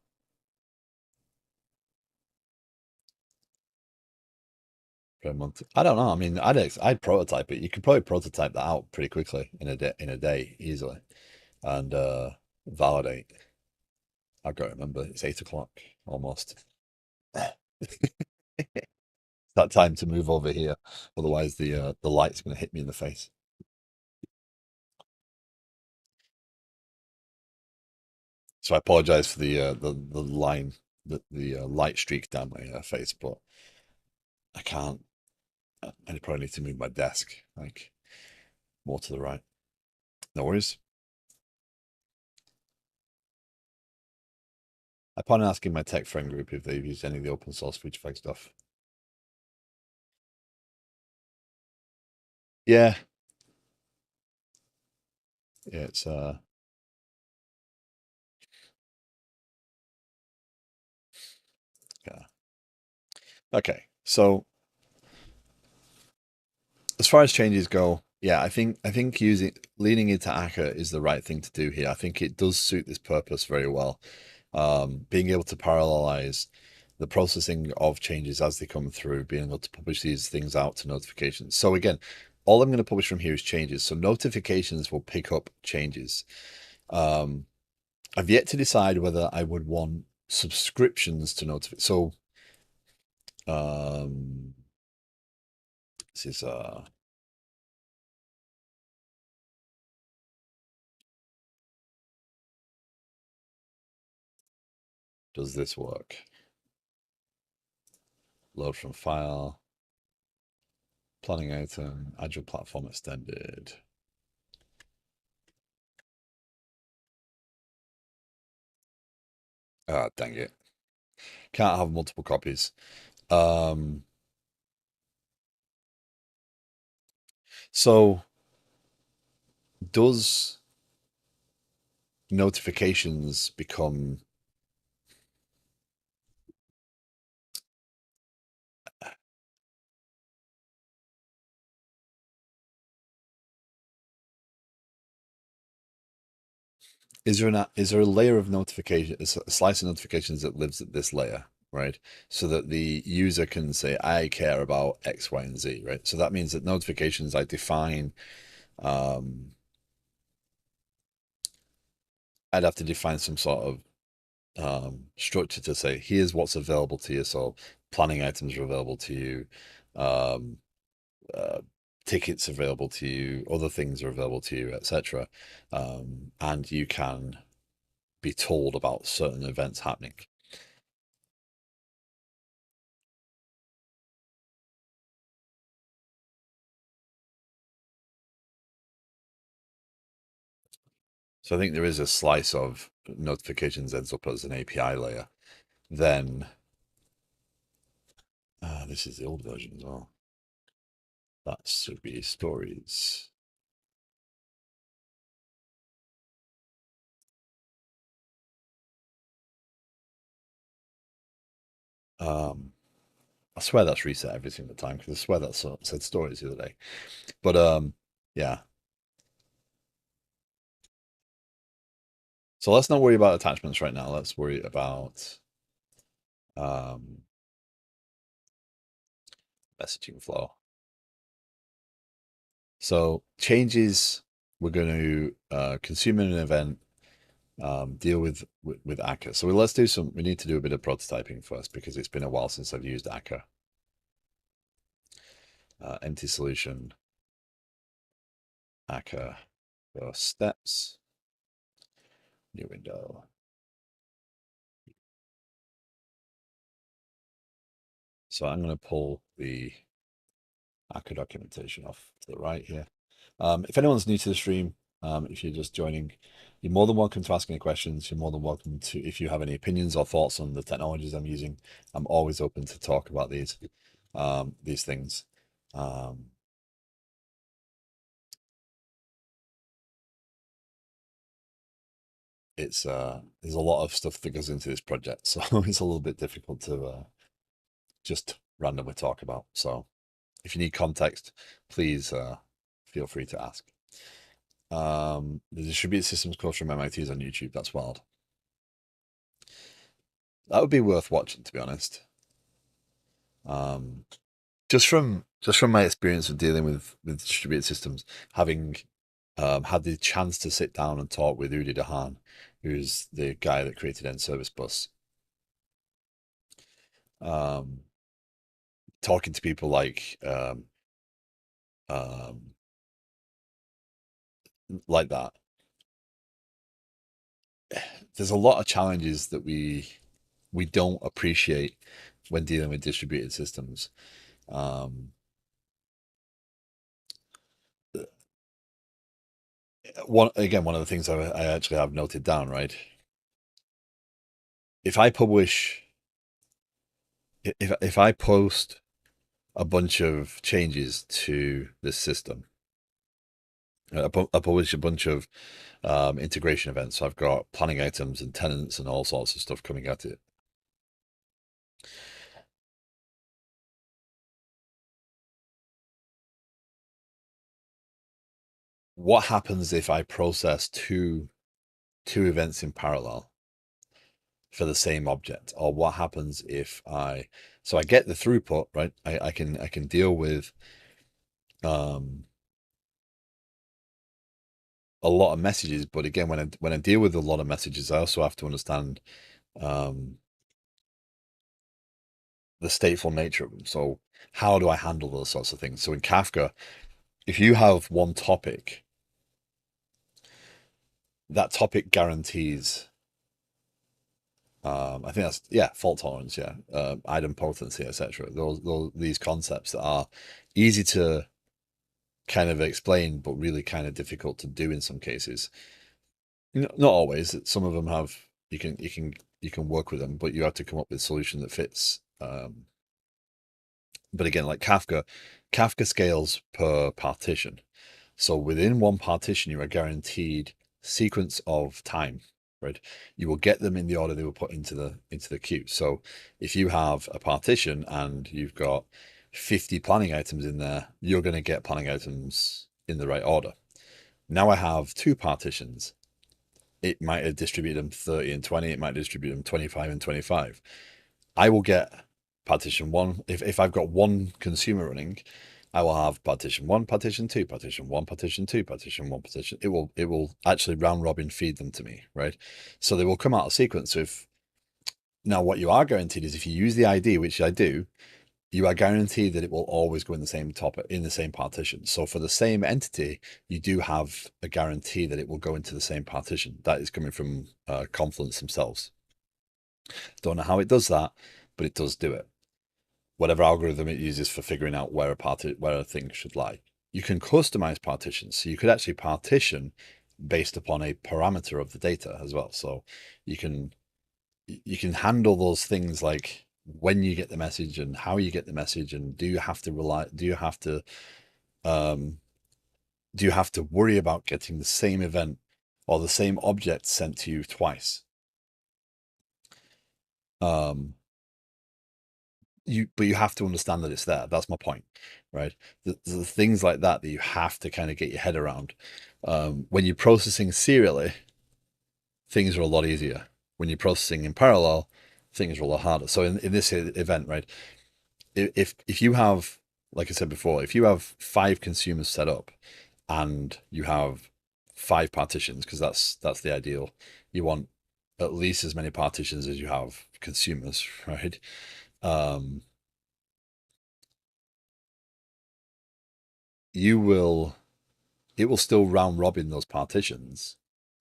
S1: Per month. I don't know. I mean, I'd prototype it. You could probably prototype that out pretty quickly in a day easily, and validate. I've got to remember it's 8 o'clock almost. That time to move over here, otherwise the light's going to hit me in the face. So I apologize for the line, the light streak down my face, but I can't. I probably need to move my desk like more to the right. No worries. I plan on asking my tech friend group if they've used any of the open source feature flag stuff. Yeah, yeah, it's yeah. Okay, so as far as changes go, yeah, I think using leaning into Akka is the right thing to do here. I think it does suit this purpose very well. Being able to parallelize the processing of changes as they come through, being able to publish these things out to notifications. So again, all I'm going to publish from here is changes. So notifications will pick up changes. I've yet to decide whether I would want subscriptions to notify. So this is does this work? Load from file, planning item, agile platform extended. Ah, dang it. Can't have multiple copies. So does notifications become is there a layer of notification, a slice of notifications that lives at this layer, right? So that the user can say, I care about X, Y, and Z, right? So that means that notifications I define I'd have to define some sort of structure to say, here's what's available to you. So planning items are available to you, um, uh, tickets available to you, other things are available to you, etc. And you can be told about certain events happening. So I think there is a slice of notifications ends up as an API layer. Then this is the old version as well. That should be stories. I swear that's reset every single time because I swear that said stories the other day. But yeah. So let's not worry about attachments right now. Let's worry about um, messaging flow. So changes we're going to consume in an event, deal with Akka. So let's do some. We need to do a bit of prototyping first because it's been a while since I've used Akka. Empty solution, Akka, steps, new window. So I'm going to pull the Akka documentation off to the right here. If anyone's new to the stream, if you're just joining, you're more than welcome to ask any questions. You're more than welcome to, if you have any opinions or thoughts on the technologies I'm using, I'm always open to talk about these things. It's there's a lot of stuff that goes into this project, so it's a little bit difficult to just randomly talk about. So if you need context, please feel free to ask. The distributed systems course from MIT is on YouTube. That's wild. That would be worth watching, to be honest. Just from my experience of dealing with distributed systems, having had the chance to sit down and talk with Udi Dahan, who's the guy that created End Service Bus. Talking to people like that. There's a lot of challenges that we don't appreciate when dealing with distributed systems. One of the things I actually have noted down, right? If I publish, if I post a bunch of changes to this system, I publish a bunch of integration events. So I've got planning items and tenants and all sorts of stuff coming at it. What happens if I process two events in parallel for the same object? Or what happens if I get the throughput, right? I can deal with a lot of messages, but again, when I deal with a lot of messages, I also have to understand the stateful nature of them. So how do I handle those sorts of things? So in Kafka, if you have one topic, that topic guarantees I think that's fault tolerance, idempotency, etc. These concepts that are easy to kind of explain, but really kind of difficult to do in some cases. Not always. Some of them have you can work with them, but you have to come up with a solution that fits. But again, like Kafka scales per partition. So within one partition, you are guaranteed sequence of time, right? You will get them in the order they were put into the queue. So if you have a partition and you've got 50 planning items in there, you're going to get planning items in the right order. Now I have two partitions. It might have distributed them 30 and 20. It might distribute them 25 and 25. I will get partition one. If I've got one consumer running, I will have partition one, partition two, partition one, partition two, partition one, partition. It will actually round robin feed them to me, right? So they will come out of sequence. So if now what you are guaranteed is if you use the ID, which I do, you are guaranteed that it will always go in the same topic in the same partition. So for the same entity, you do have a guarantee that it will go into the same partition. That is coming from Confluence themselves. Don't know how it does that, but it does do it. Whatever algorithm it uses for figuring out where a thing should lie. You can customize partitions, so you could actually partition based upon a parameter of the data as well. So you can handle those things like when you get the message and how you get the message, and do you have to worry about getting the same event or the same object sent to you twice. But you have to understand that it's there. That's my point, right? The things like that you have to kind of get your head around. When you're processing serially, things are a lot easier. When you're processing in parallel, things are a lot harder. So in this event, right, if you have, like I said before, if you have 5 consumers set up and you have 5 partitions, because that's the ideal, you want at least as many partitions as you have consumers, right? It will still round robin those partitions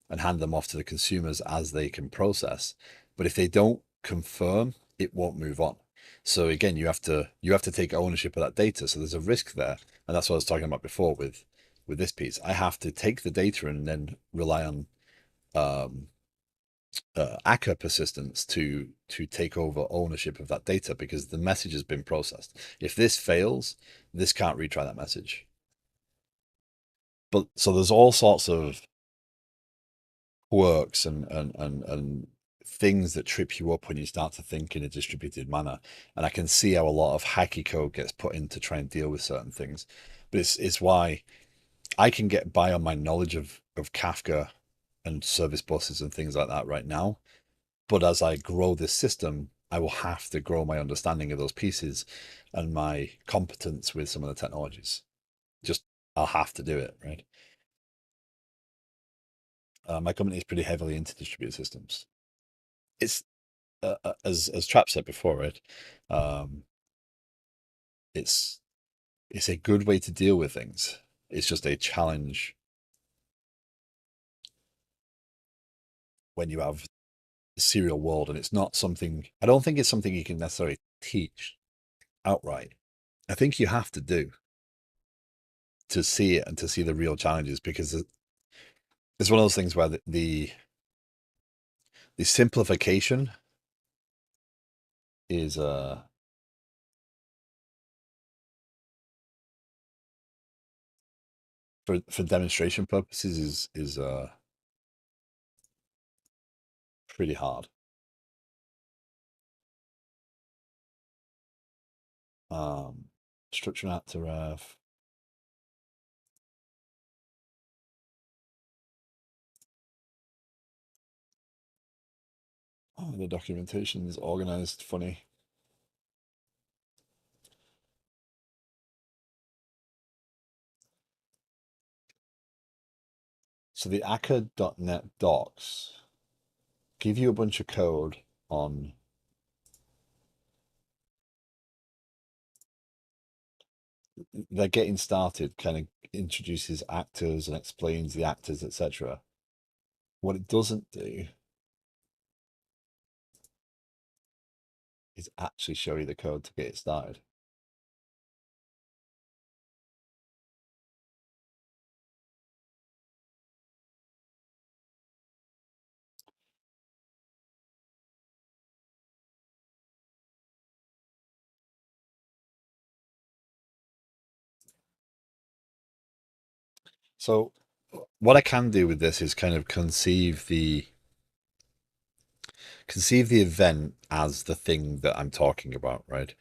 S1: and hand them off to the consumers as they can process. But if they don't confirm, it won't move on. So again, you have to take ownership of that data. So there's a risk there, and that's what I was talking about before with this piece. I have to take the data and then rely on ACA persistence to take over ownership of that data, because the message has been processed. If this fails, this can't retry that message. But so there's all sorts of quirks and things that trip you up when you start to think in a distributed manner. And I can see how a lot of hacky code gets put in to try and deal with certain things. But it's why I can get by on my knowledge of Kafka and service buses and things like that right now. But as I grow this system, I will have to grow my understanding of those pieces and my competence with some of the technologies. Just I'll have to do it, right? My company is pretty heavily into distributed systems. It's as Trap said before, right? Um, it's it's a good way to deal with things. It's just a challenge when you have a serial world, and it's not something. I don't think it's something you can necessarily teach outright. I think you have to do to see it and to see the real challenges, because it's one of those things where the simplification is for demonstration purposes is pretty hard. Structure out to ref. Oh, the documentation is organized funny. So the akka.net docs give you a bunch of code on they're getting started, kind of introduces actors and explains the actors, etc. What it doesn't do is actually show you the code to get it started. So what I can do with this is kind of conceive the event as the thing that I'm talking about, right?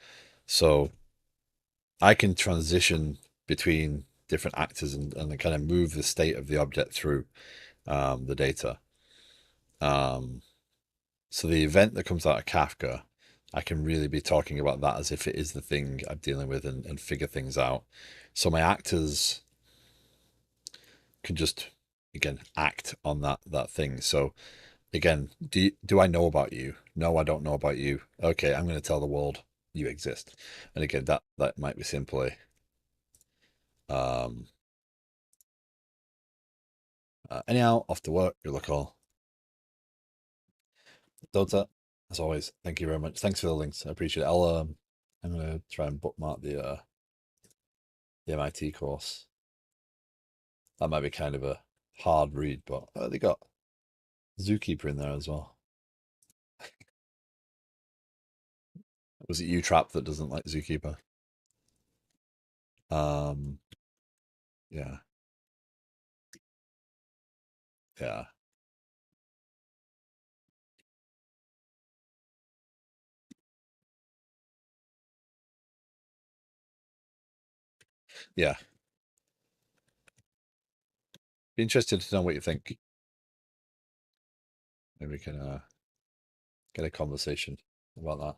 S1: So I can transition between different actors and kind of move the state of the object through the data. So the event that comes out of Kafka, I can really be talking about that as if it is the thing I'm dealing with and figure things out. So my actors can just, again, act on that thing. So again, do I know about you? No, I don't know about you. Okay, I'm going to tell the world you exist. And again, that might be simply um anyhow, off to work, you'll look all. Dota, as always, thank you very much. Thanks for the links. I appreciate it. I'm gonna try and bookmark the MIT course. That might be kind of a hard read, but they got Zookeeper in there as well. Was it you, Trap, that doesn't like Zookeeper? Um, yeah, yeah, yeah. Be interested to know what you think. Maybe we can get a conversation about that.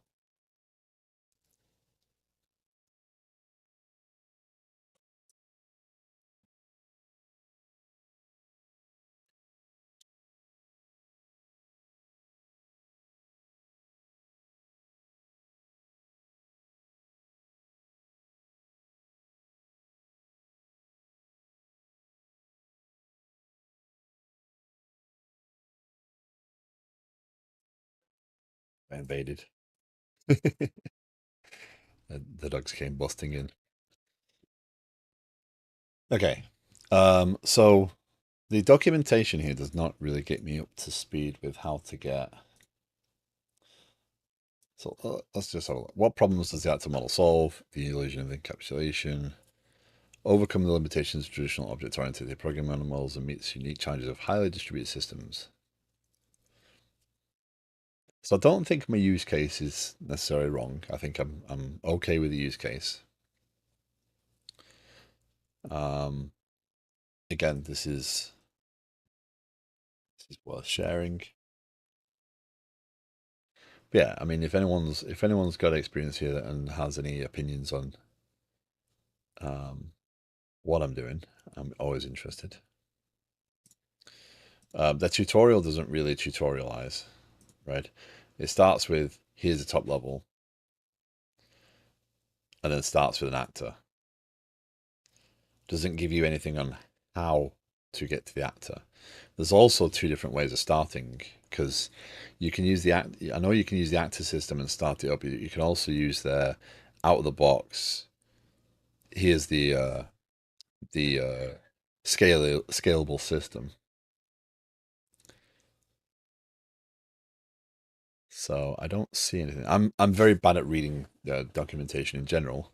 S1: I invaded. The dogs came busting in. Okay. So the documentation here does not really get me up to speed with how to get. So let's just have a look. What problems does the actor model solve? The illusion of encapsulation. Overcome the limitations of traditional object-oriented programming models and meets unique challenges of highly distributed systems. So I don't think my use case is necessarily wrong. I think I'm okay with the use case. Um, again, this is worth sharing. But yeah, I mean, if anyone's got experience here and has any opinions on what I'm doing, I'm always interested. The tutorial doesn't really tutorialize, right? It starts with here's the top level, and then starts with an actor. Doesn't give you anything on how to get to the actor. There's also two different ways of starting because you can use the act. I know you can use the actor system and start it up. You can also use their out of the box. Here's the scalable system. So I don't see anything. I'm very bad at reading documentation in general.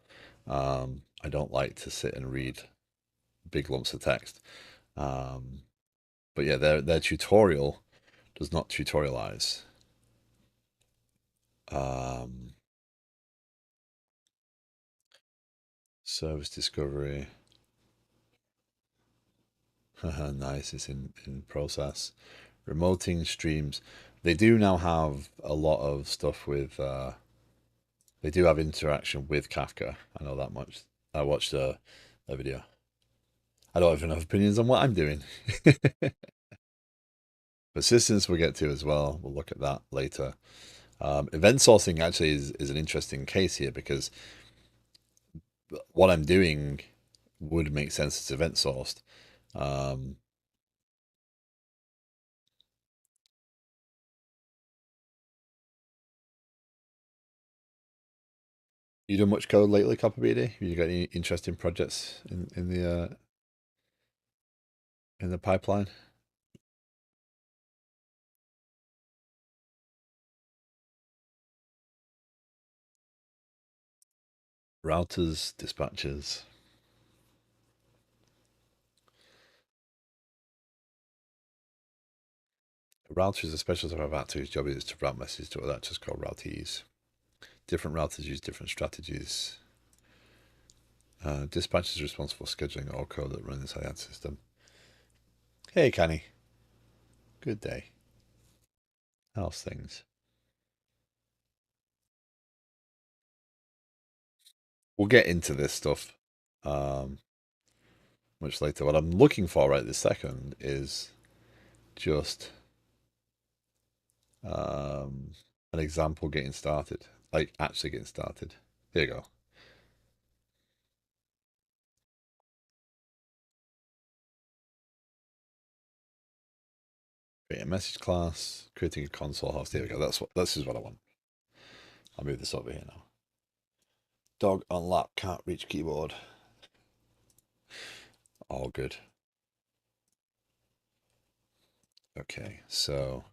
S1: I don't like to sit and read big lumps of text. Um, but yeah, their tutorial does not tutorialize. Um, Service discovery. Nice, it's in process. Remoting streams. They do now have a lot of stuff with. They do have interaction with Kafka. I know that much. I watched a video. I don't even have opinions on what I'm doing. Persistence we'll get to as well. We'll look at that later. Event sourcing actually is an interesting case here because what I'm doing would make sense as event sourced. Um, you done much code lately, Copper BD? Have you got any interesting projects in the pipeline? Routers, dispatchers. A router is a special type of actor whose job is to route messages to other actors called routees. Different routers use different strategies. Dispatch is responsible for scheduling all code that runs inside the system. Hey, Canny. Good day. How's things? we'll get into this stuff much later. What I'm looking for right this second is just an example getting started, like actually getting started. Here you go. Create a message class, creating a console host. Here we go. This is what I want. I'll move this over here now. Dog on lap, can't reach keyboard. All good. Okay, so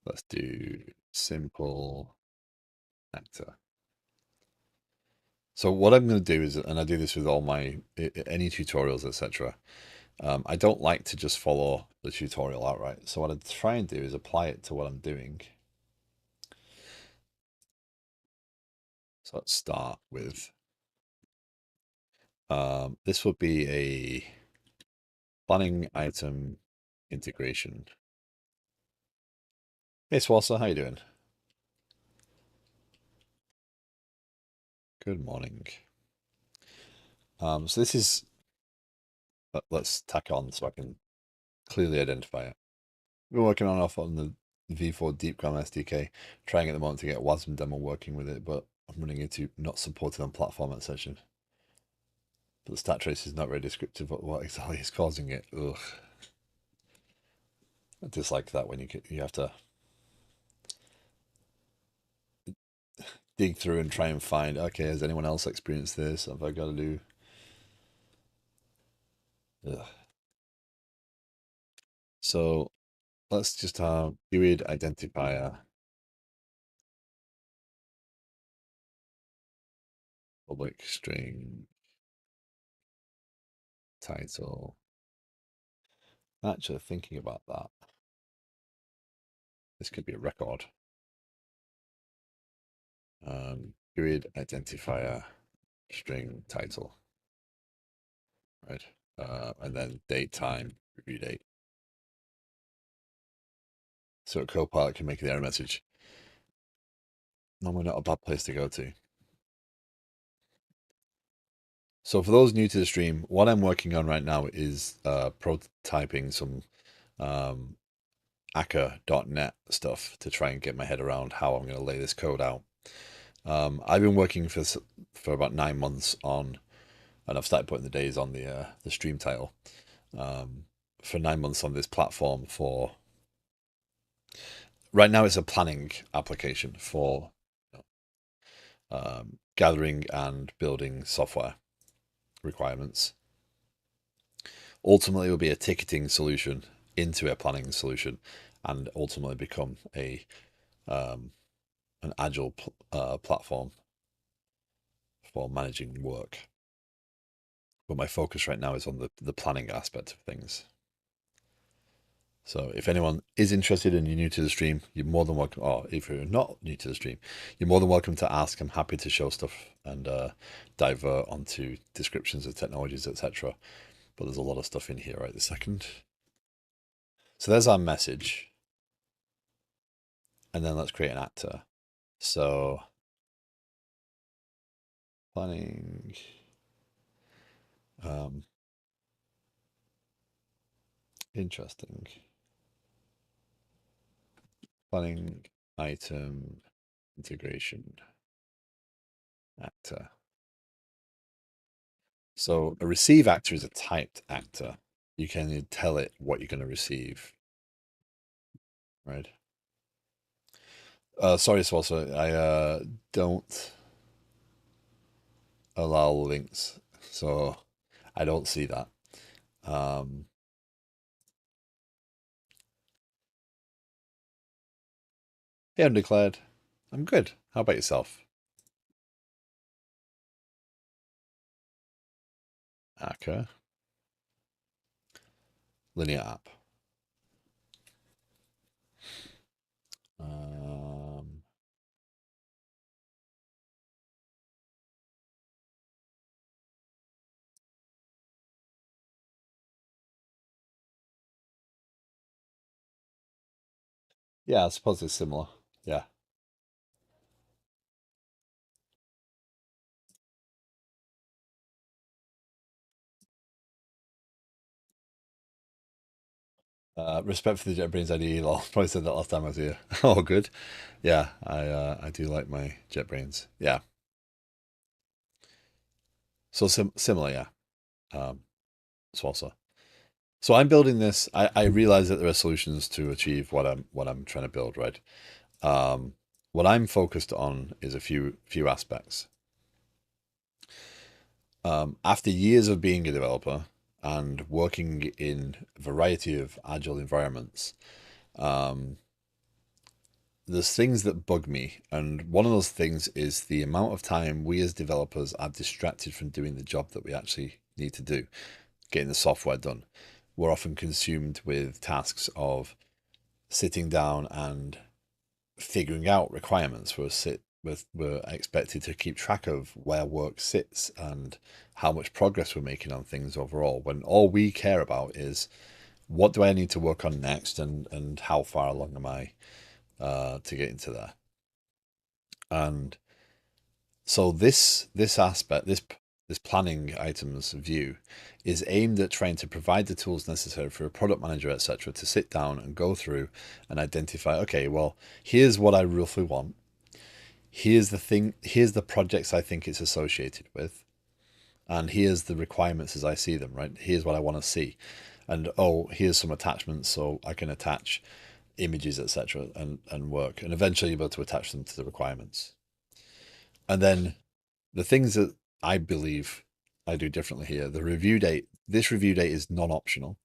S1: let's do simple actor. So what I'm going to do is, and I do this with all my any tutorials, etc. I don't like to just follow the tutorial outright. So what I try and do is apply it to what I'm doing. So let's start with this would be a planning item integration. Hey Swassa, how you doing? Good morning. So this is let's tack on so I can clearly identify it. We're working on off on the V4 DeepGram SDK, trying at the moment to get WASM demo working with it, but I'm running into not supported on platform at session. But the stat trace is not very descriptive of what exactly is causing it. Ugh. I dislike that when you have to dig through and try and find, okay, has anyone else experienced this? Have I got to do? Ugh. So let's just have period identifier, public string, title. Actually, thinking about that, this could be a record. Period identifier, string title, right? And then date, time, review date. So Copilot can make the error message. Normally not a bad place to go to. So for those new to the stream, what I'm working on right now is prototyping some Akka.net stuff to try and get my head around how I'm going to lay this code out. I've been working for about 9 months on, and I've started putting the days on the stream title, for 9 months on this platform for. Right now, it's a planning application for gathering and building software requirements. Ultimately, it will be a ticketing solution into a planning solution, and ultimately become an agile platform for managing work. But my focus right now is on the planning aspect of things. So if anyone is interested and you're new to the stream, you're more than welcome. Or if you're not new to the stream, you're more than welcome to ask. I'm happy to show stuff and divert onto descriptions of technologies, etc. But there's a lot of stuff in here right this second. So there's our message. And then let's create an actor. So planning. Interesting. Planning item integration actor. So a receive actor is a typed actor. You can tell it what you're going to receive, right? Sorry, Swallow, I don't allow links, so I don't see that. Hey, Undeclared. I'm good. How about yourself? Okay. Linear app. Yeah, I suppose it's similar. Yeah. Respect for the JetBrains ID. Lol. Probably said that last time I was here. Oh, good. Yeah, I do like my JetBrains. Yeah. So similar, yeah. Um, so also. So I'm building this. I realize that there are solutions to achieve what I'm trying to build, right? Um, what I'm focused on is a few aspects. After years of being a developer and working in a variety of agile environments, um, there's things that bug me, and one of those things is the amount of time we as developers are distracted from doing the job that we actually need to do, getting the software done. We're often consumed with tasks of sitting down and figuring out requirements. We're expected to keep track of where work sits and how much progress we're making on things overall, when all we care about is what do I need to work on next, and how far along am I to get into there. And so this aspect, this planning items view, is aimed at trying to provide the tools necessary for a product manager, etc., to sit down and go through and identify, okay, well, here's what I roughly want. Here's the projects I think it's associated with, and here's the requirements as I see them, right? Here's what I want to see. And oh, here's some attachments so I can attach images, etc., and work. And eventually you'll be able to attach them to the requirements. And then the things that I believe I do differently here, the review date, this review date is non-optional.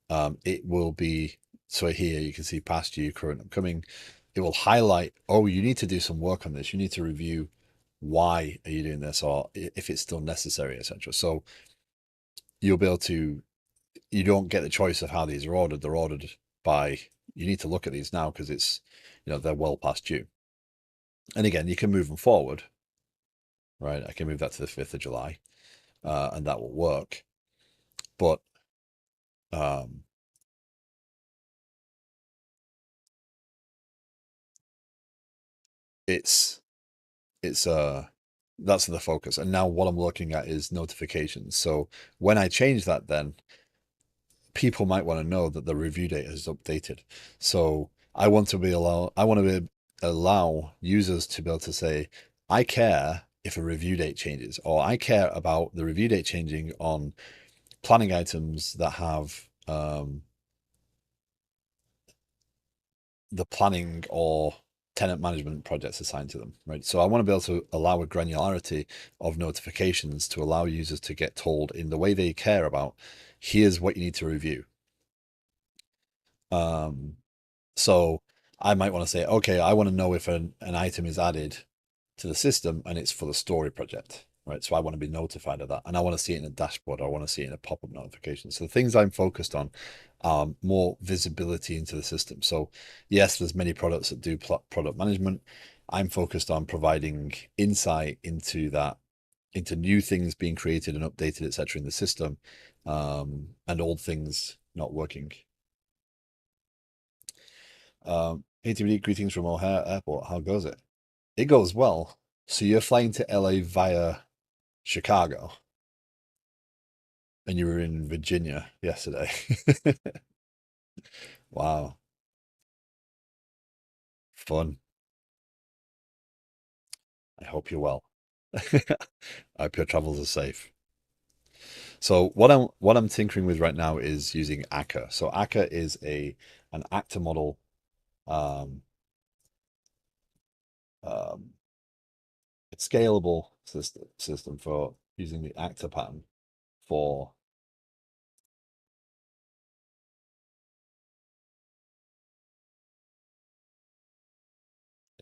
S1: It will be, so here you can see past due, current, upcoming. It will highlight, oh, you need to do some work on this. You need to review why are you doing this, or if it's still necessary, etc. So you'll be able to, you don't get the choice of how these are ordered. They're ordered by, you need to look at these now because it's, they're well past due. And again, you can move them forward, right? I can move that to the 5th of July, and that will work. But um, it's it's that's the focus. And now what I'm looking at is notifications. So when I change that, then people might want to know that the review date is updated. So I want to be allow users to be able to say, I care if a review date changes, or I care about the review date changing on planning items that have the planning or tenant management projects assigned to them, right? So I want to be able to allow a granularity of notifications to allow users to get told in the way they care about, here's what you need to review. So I might want to say, okay, I want to know if an item is added to the system and it's for the story project, right? So I want to be notified of that, and I want to see it in a dashboard, or I want to see it in a pop-up notification. So the things I'm focused on are more visibility into the system. So yes, there's many products that do product management. I'm focused on providing insight into that, into new things being created and updated, etc., in the system, and old things not working. ATBD, greetings from O'Hare Airport. How goes it? It goes well. So you're flying to LA via Chicago, and you were in Virginia yesterday. Wow, fun. I hope you're well. I hope your travels are safe. So what I'm tinkering with right now is using Akka. So Akka is an actor model um, um, scalable system for using the actor pattern for.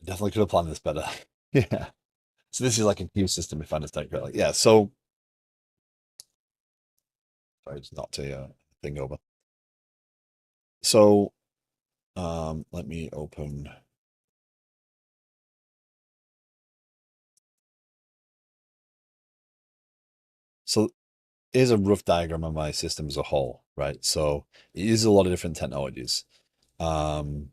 S1: Definitely could have planned this better. Yeah. So this is like a queue system, if I understand correctly. Yeah. So sorry, it's not a thing over. So let me open. So here's a rough diagram of my system as a whole, right? So it uses a lot of different technologies. Um,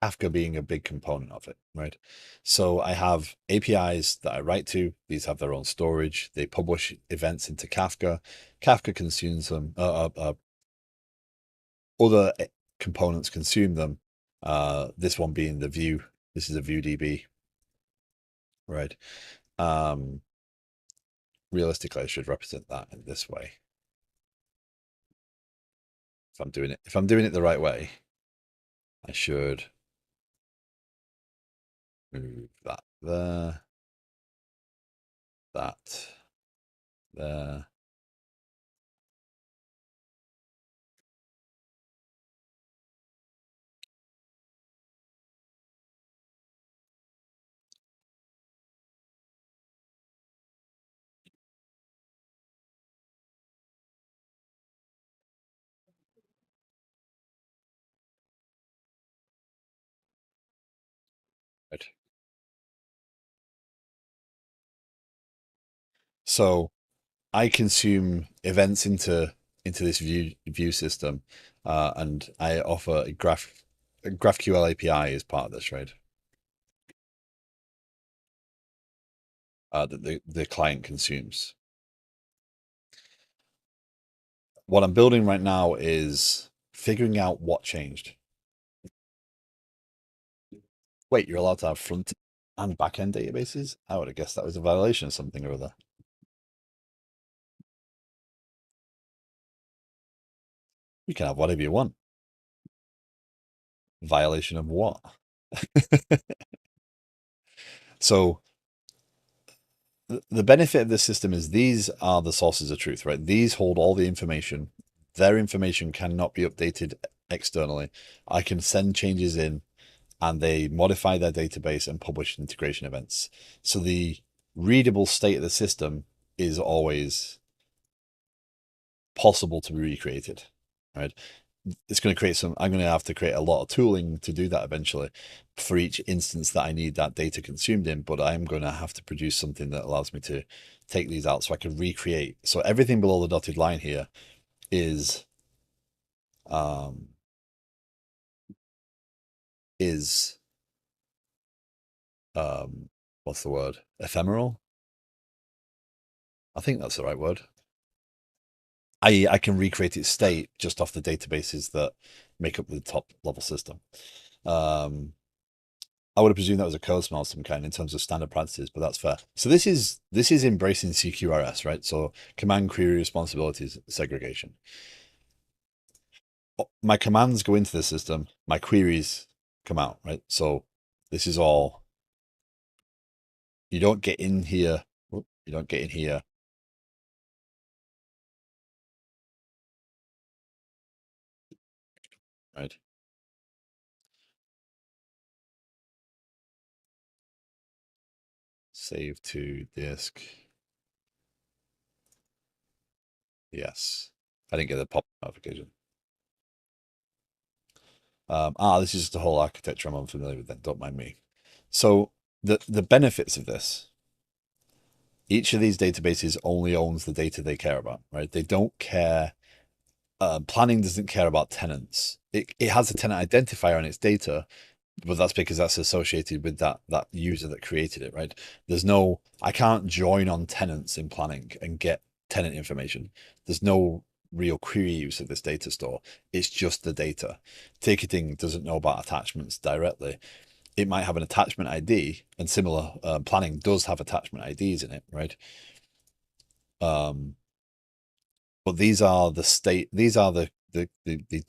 S1: Kafka being a big component of it, right? So I have APIs that I write to. These have their own storage. They publish events into Kafka. Kafka consumes them. Other components consume them. This one being the view. This is a view DB, right? Realistically, I should represent that in this way. If I'm doing it the right way, I should move that there, that there. Right. So I consume events into this view system, and I offer a GraphQL API as part of this, right? That the client consumes. What I'm building right now is figuring out what changed. Wait, you're allowed to have front and back end databases? I would have guessed that was a violation of something or other. You can have whatever you want. Violation of what? So the benefit of this system is these are the sources of truth, right? These hold all the information. Their information cannot be updated externally. I can send changes in and they modify their database and publish integration events. So the readable state of the system is always possible to be recreated, right? It's going to create I'm going to have to create a lot of tooling to do that eventually for each instance that I need that data consumed in, but I'm going to have to produce something that allows me to take these out so I can recreate. So everything below the dotted line here is um is what's the word? Ephemeral? I think that's the right word. I can recreate its state just off the databases that make up the top level system. I would have presumed that was a code smell of some kind in terms of standard practices, but that's fair. So this is embracing CQRS, right? So command query responsibilities segregation. My commands go into the system, my queries come out, right? So this is all, you don't get in here, you don't get in here. Right? Save to disk. Yes. I didn't get the pop notification. This is just the whole architecture I'm unfamiliar with then, don't mind me. So the benefits of this, each of these databases only owns the data they care about, right? They don't care. Planning doesn't care about tenants. It has a tenant identifier on its data, but that's because that's associated with that user that created it, right? I can't join on tenants in planning and get tenant information. There's no real query use of this data store. It's just the data. Ticketing doesn't know about attachments directly. It might have an attachment ID, and similar planning does have attachment IDs in it, right? But these are the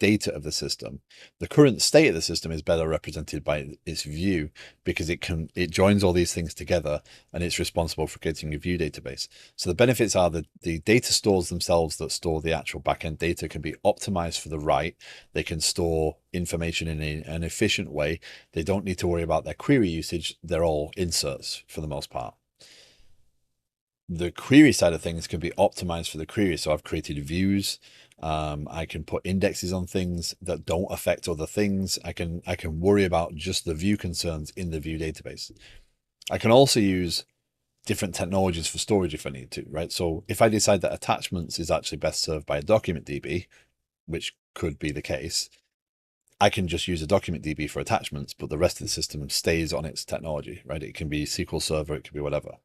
S1: data of the system. The current state of the system is better represented by its view because it joins all these things together and it's responsible for creating a view database. So the benefits are that the data stores themselves that store the actual backend data can be optimized for the write. They can store information in an efficient way. They don't need to worry about their query usage. They're all inserts for the most part. The query side of things can be optimized for the query. So I've created views. I can put indexes on things that don't affect other things. I can worry about just the view concerns in the view database. I can also use different technologies for storage if I need to, right? So if I decide that attachments is actually best served by a document DB, which could be the case, I can just use a document DB for attachments, but the rest of the system stays on its technology, right? It can be SQL Server, it could be whatever.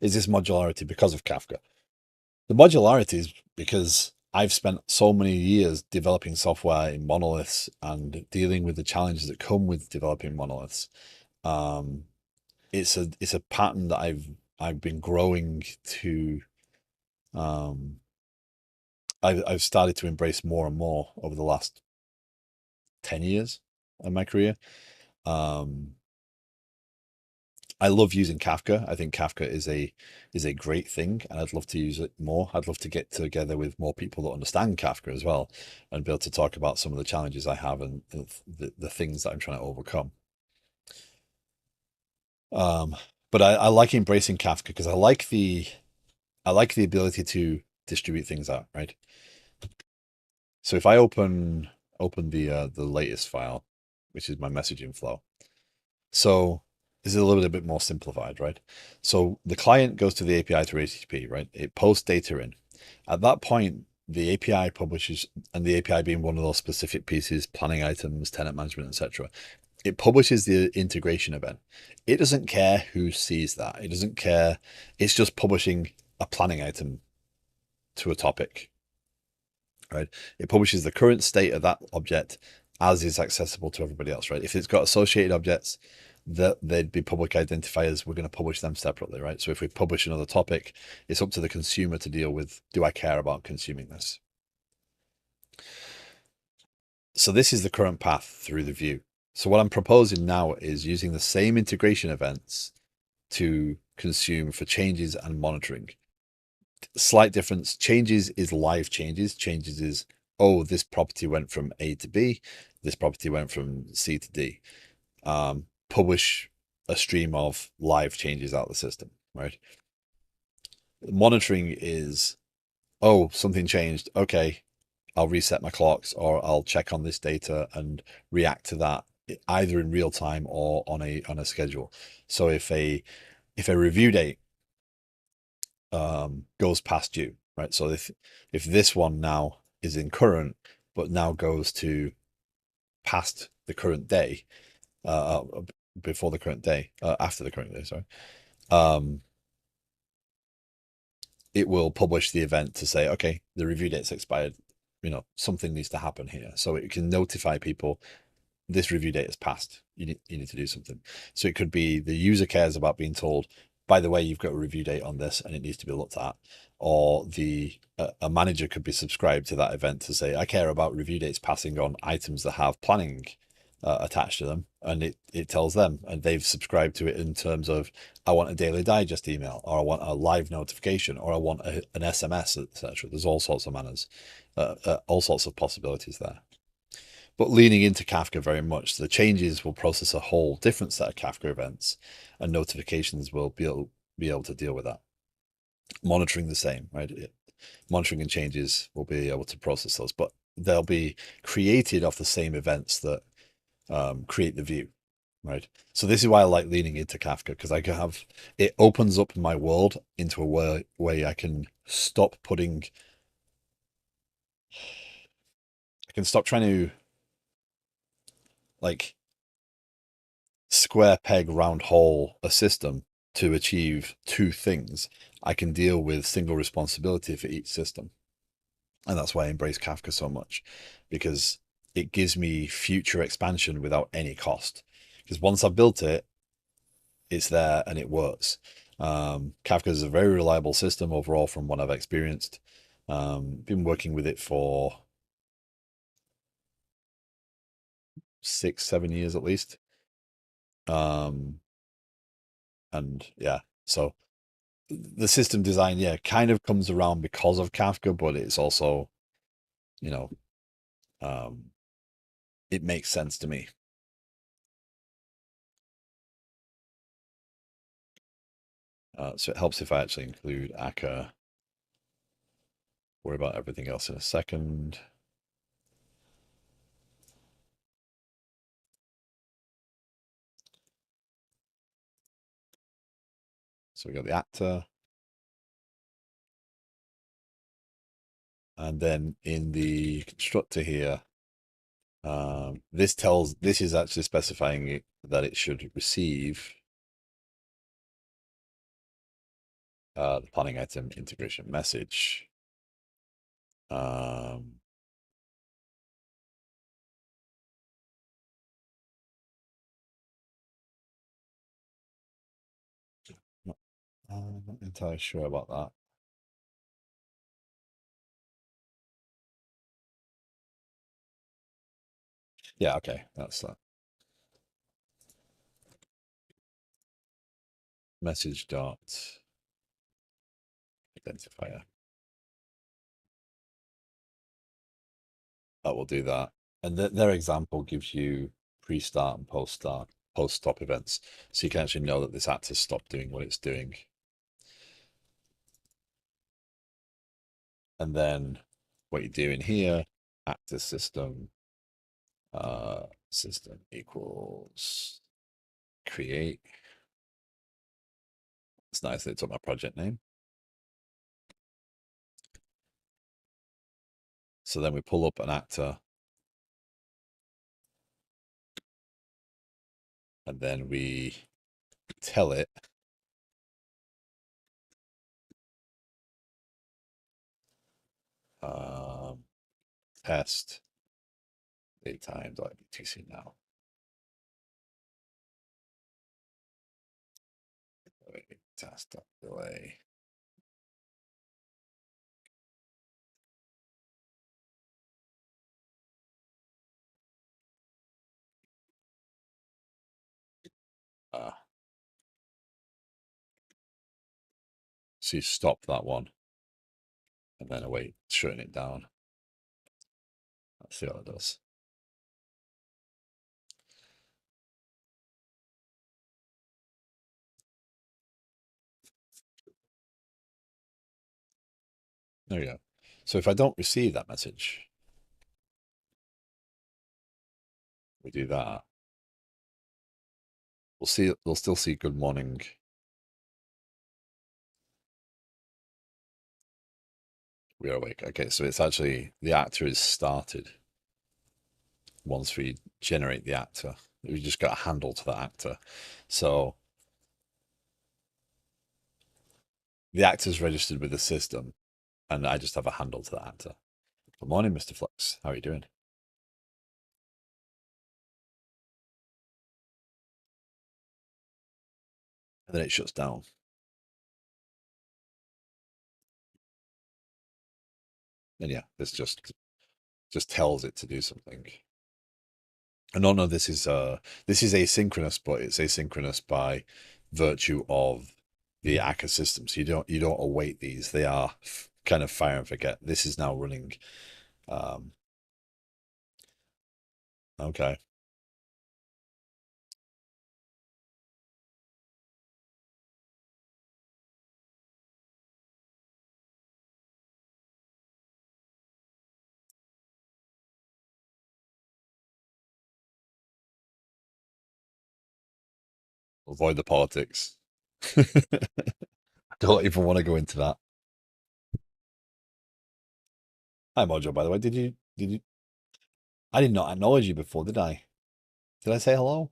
S1: Is this modularity because of Kafka? The modularity is because I've spent so many years developing software in monoliths and dealing with the challenges that come with developing monoliths. It's a pattern that I've been growing to. I've started to embrace more and more over the last 10 years of my career. I love using Kafka. I think Kafka is a great thing, and I'd love to use it more. I'd love to get together with more people that understand Kafka as well, and be able to talk about some of the challenges I have and the things that I'm trying to overcome. But I like embracing Kafka because I like the ability to distribute things out, right? So if I open the latest file, which is my messaging flow. So this is a little bit more simplified, right? So the client goes to the API through HTTP, right? It posts data in. At that point, the API publishes, and the API being one of those specific pieces, planning items, tenant management, etc. It publishes the integration event. It doesn't care who sees that. It doesn't care. It's just publishing a planning item to a topic, right? It publishes the current state of that object as is accessible to everybody else, right? If it's got associated objects, that they'd be public identifiers, we're going to publish them separately, right? So if we publish another topic, it's up to the consumer to deal with, do I care about consuming this? So this is the current path through the view. So what I'm proposing now is using the same integration events to consume for changes and monitoring. Slight difference. Changes is live changes. Changes is, oh, this property went from A to B. This property went from C to D. Publish a stream of live changes out of the system, right? Monitoring is, oh, something changed. Okay, I'll reset my clocks, or I'll check on this data and react to that either in real time or on a schedule. So if a review date goes past due, right? So if this one now is in current, but now goes to past the current day, before the current day, after the current day, sorry, it will publish the event to say, okay, the review date's expired. You know, something needs to happen here. So it can notify people this review date has passed. You need to do something. So it could be the user cares about being told, by the way, you've got a review date on this and it needs to be looked at. Or a manager could be subscribed to that event to say, I care about review dates passing on items that have planning attached to them, and it tells them, and they've subscribed to it in terms of, I want a daily digest email, or I want a live notification, or I want an SMS, etc. There's all sorts of manners, all sorts of possibilities there. But leaning into Kafka very much, the changes will process a whole different set of Kafka events, and notifications will be able to deal with that. Monitoring the same, right? Monitoring and changes will be able to process those, but they'll be created off the same events that create the view, right? So this is why I like leaning into Kafka, because it opens up my world into a way I can stop trying to like square peg round hole a system to achieve two things. I can deal with single responsibility for each system. And that's why I embrace Kafka so much, because it gives me future expansion without any cost. Because once I've built it, it's there and it works. Kafka is a very reliable system overall from what I've experienced. Been working with it for 6-7 years at least. And yeah, so the system design, yeah, kind of comes around because of Kafka, but it's also, you know, it makes sense to me. So it helps if I actually include Akka. Worry about everything else in a second. So we got the actor. And then in the constructor here, This is actually specifying that it should receive the planning item integration message. Not entirely sure about that. Yeah, okay, that's that. Message dot identifier. That will do that. And their example gives you pre-start and post-stop events. So you can actually know that this actor stopped doing what it's doing. And then what you do in here, actor system system equals create. It's nice that it's on my project name. So then we pull up an actor, and then we tell it test datetime.btc now. Test.delay. So you stop that one, and then await shutting it down. Let's see what it does. There we go. So if I don't receive that message, we do that. We'll still see good morning. We are awake. Okay, so it's actually the actor is started once we generate the actor. We just got a handle to the actor. So the actor's registered with the system, and I just have a handle to the actor. Good morning, Mr. Flux. How are you doing? And then it shuts down. And yeah, this just tells it to do something. And none of this is asynchronous, but it's asynchronous by virtue of the Akka system. So you don't await these. They are kind of fire and forget. This is now running. Okay. Avoid the politics. I don't even want to go into that. Hi, Mojo, by the way. Did you I did not acknowledge you before, did I? Did I say hello?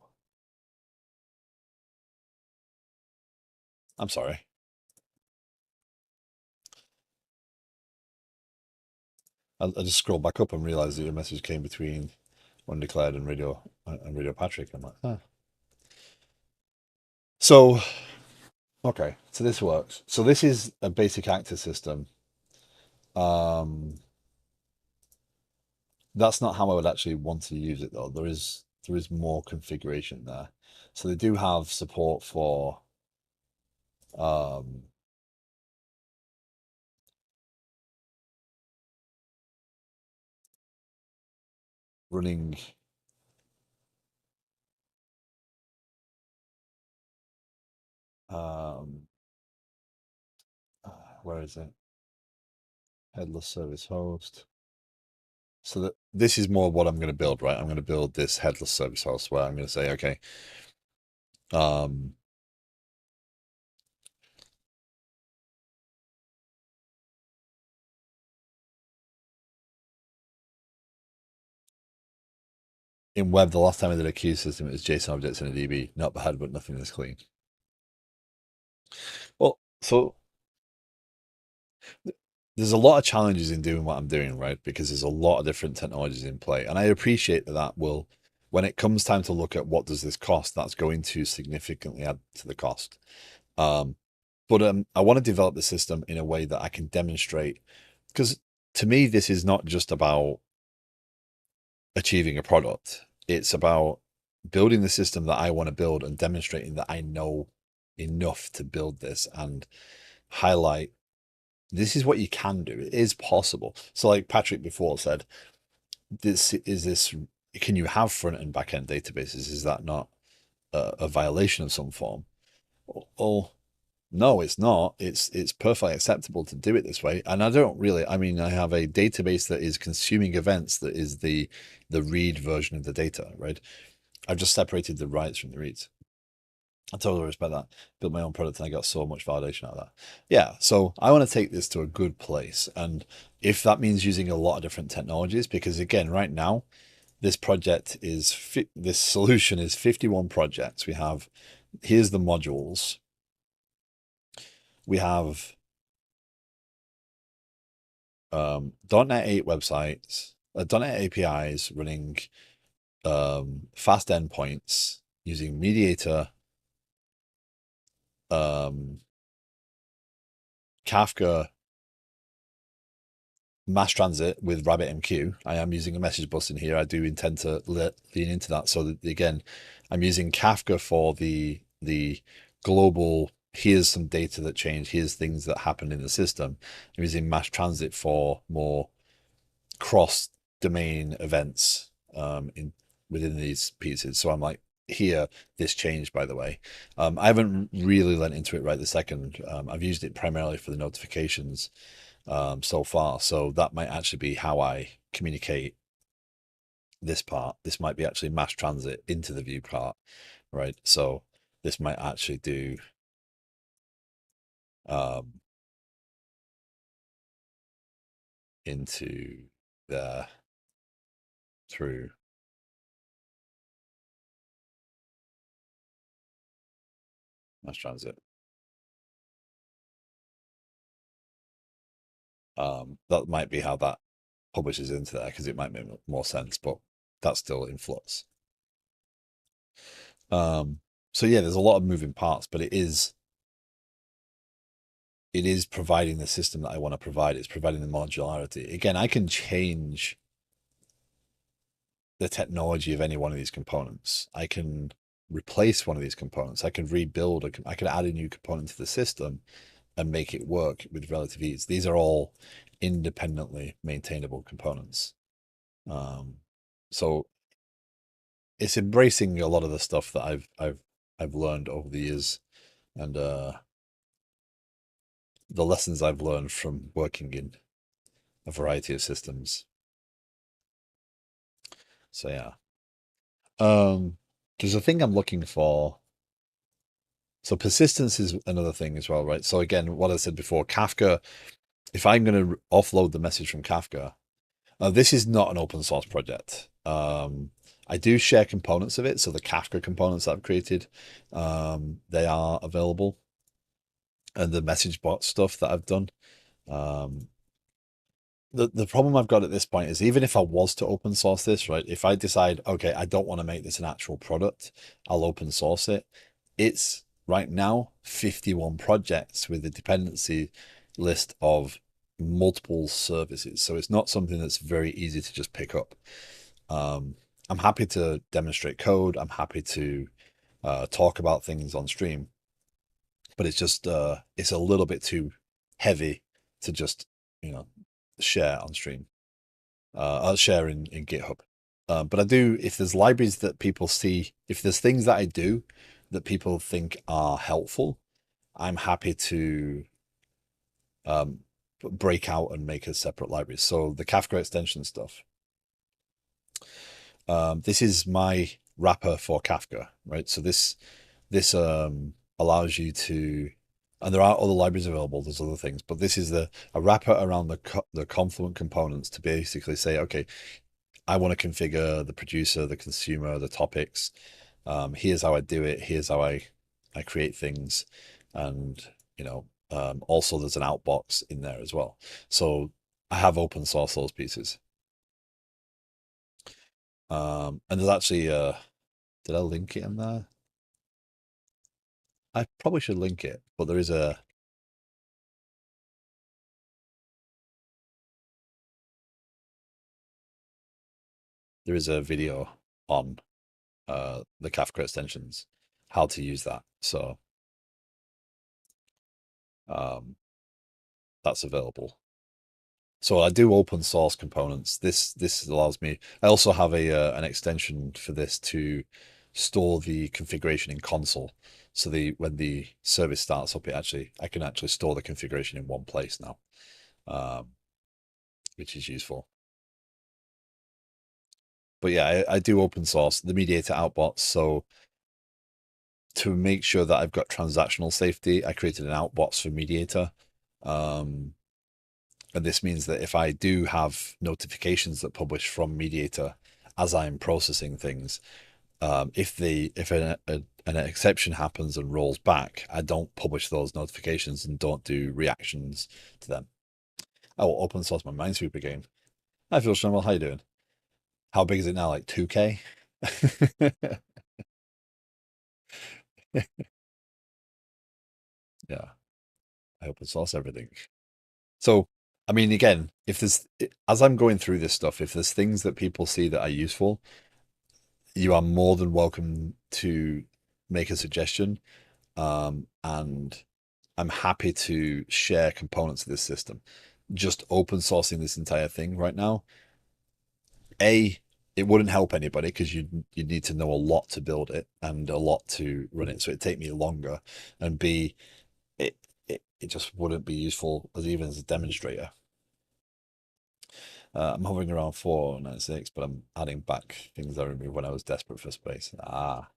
S1: I'm sorry. I just scrolled back up and realized that your message came between Undeclared and Radio Patrick. I'm like, huh. So okay, so this works. So this is a basic actor system. That's not how I would actually want to use it though. There is more configuration there. So they do have support for um running um where is it? Headless service host. So that this is more what I'm going to build, right? I'm going to build this headless service host where I'm going to say, okay, um, in web, the last time I did a queue system, it was JSON objects in a DB. Not bad, but nothing is clean. Well, so there's a lot of challenges in doing what I'm doing, right? Because there's a lot of different technologies in play. And I appreciate that that will, when it comes time to look at what does this cost, that's going to significantly add to the cost. But I want to develop the system in a way that I can demonstrate, because to me, this is not just about achieving a product. It's about building the system that I want to build and demonstrating that I know enough to build this and highlight this is what you can do. It is possible. So like Patrick before said, this can you have front and back end databases? Is that not a violation of some form? Well, no, it's not. It's perfectly acceptable to do it this way. And I don't really, I mean, I have a database that is consuming events that is the read version of the data, right? I've just separated the writes from the reads. I totally respect that. Built my own product and I got so much validation out of that. Yeah, so I want to take this to a good place. And if that means using a lot of different technologies, because again, right now, this project is, this solution is 51 projects. We have, here's the modules. We have .NET 8 websites, .NET APIs running fast endpoints using Mediator, Kafka, mass transit with RabbitMQ. I am using a message bus in here. I do intend to lean into that. So that, again, I'm using Kafka for the global, here's some data that changed, here's things that happened in the system. I'm using mass transit for more cross-domain events within these pieces. So I'm like, here, this changed, by the way. I haven't really lent into it right this second. I've used it primarily for the notifications so far. So that might actually be how I communicate this part. This might be actually mass transit into the view part, right? So this might actually do into there through mass transit. That might be how that publishes into there because it might make more sense, but that's still in flux. So yeah, there's a lot of moving parts, but it is providing the system that I want to provide. It's providing the modularity. Again, I can change the technology of any one of these components. I can replace one of these components. I can rebuild. I can add a new component to the system and make it work with relative ease. These are all independently maintainable components. So it's embracing a lot of the stuff that I've learned over the years and the lessons I've learned from working in a variety of systems. So yeah. There's a thing I'm looking for. So persistence is another thing as well, right? So again, what I said before, Kafka, if I'm going to offload the message from Kafka, this is not an open source project. I do share components of it. So the Kafka components that I've created, they are available. And the message bot stuff that I've done. The problem I've got at this point is even if I was to open source this, right? If I decide, okay, I don't want to make this an actual product, I'll open source it. It's right now 51 projects with a dependency list of multiple services. So it's not something that's very easy to just pick up. I'm happy to demonstrate code. I'm happy to talk about things on stream, but it's just it's a little bit too heavy to just, you know, share on stream. I'll share in GitHub. But I do, if there's libraries that people see, if there's things that I do that people think are helpful, I'm happy to break out and make a separate library. So the Kafka extension stuff. This is my wrapper for Kafka, right? So this allows you to, and there are other libraries available, there's other things, but this is a wrapper around the Confluent components to basically say, okay, I want to configure the producer, the consumer, the topics. Here's how I do it. Here's how I create things, and also there's an outbox in there as well. So I have open source those pieces. And there's actually did I link it in there? I probably should link it, but there is a video on the Kafka extensions, how to use that. So um, that's available. So I do open source components. This allows me. I also have a an extension for this to store the configuration in console. So the when the service starts up, I can actually store the configuration in one place now, um, which is useful. But yeah, I do open source the mediator outbots. So to make sure that I've got transactional safety, I created an outbox for mediator. Um, And this means that if I do have notifications that publish from Mediator as I'm processing things, if an exception happens and rolls back, I don't publish those notifications and don't do reactions to them. I will open source my Minesweeper game. I feel Shamwell, how you doing? How big is it now? Like 2K? Yeah, I open source everything. So, I mean, again, if there's, as I'm going through this stuff, if there's things that people see that are useful, you are more than welcome to make a suggestion. And I'm happy to share components of this system. Just open sourcing this entire thing right now, it wouldn't help anybody because you'd need to know a lot to build it and a lot to run it. So it'd take me longer. And B, it it just wouldn't be useful as even as a demonstrator. I'm hovering around 496, but I'm adding back things I removed when I was desperate for space. Ah.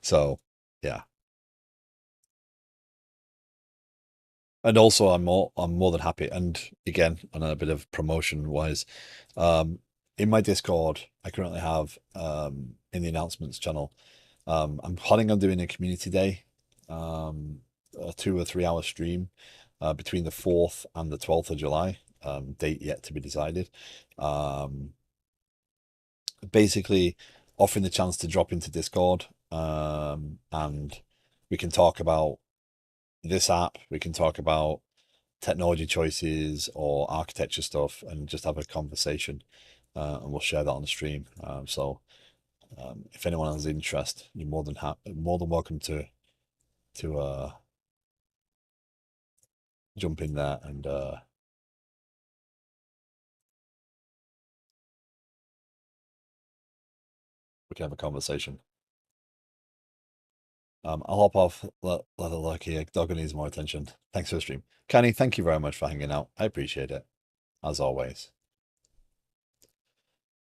S1: So yeah. And also I'm more than happy. And again, on a bit of promotion wise, um, in my Discord, I currently have in the announcements channel, I'm planning on doing a community day, a 2 or 3 hour stream between the 4th and the 12th of July. Date yet to be decided. Um, Basically offering the chance to drop into Discord, and we can talk about this app, we can talk about technology choices or architecture stuff and just have a conversation, and we'll share that on the stream. If anyone has interest, you're more than welcome to jump in there and we can have a conversation. I'll hop off. Let the lucky dog needs more attention. Thanks for the stream, Kenny. Thank you very much for hanging out. I appreciate it as always.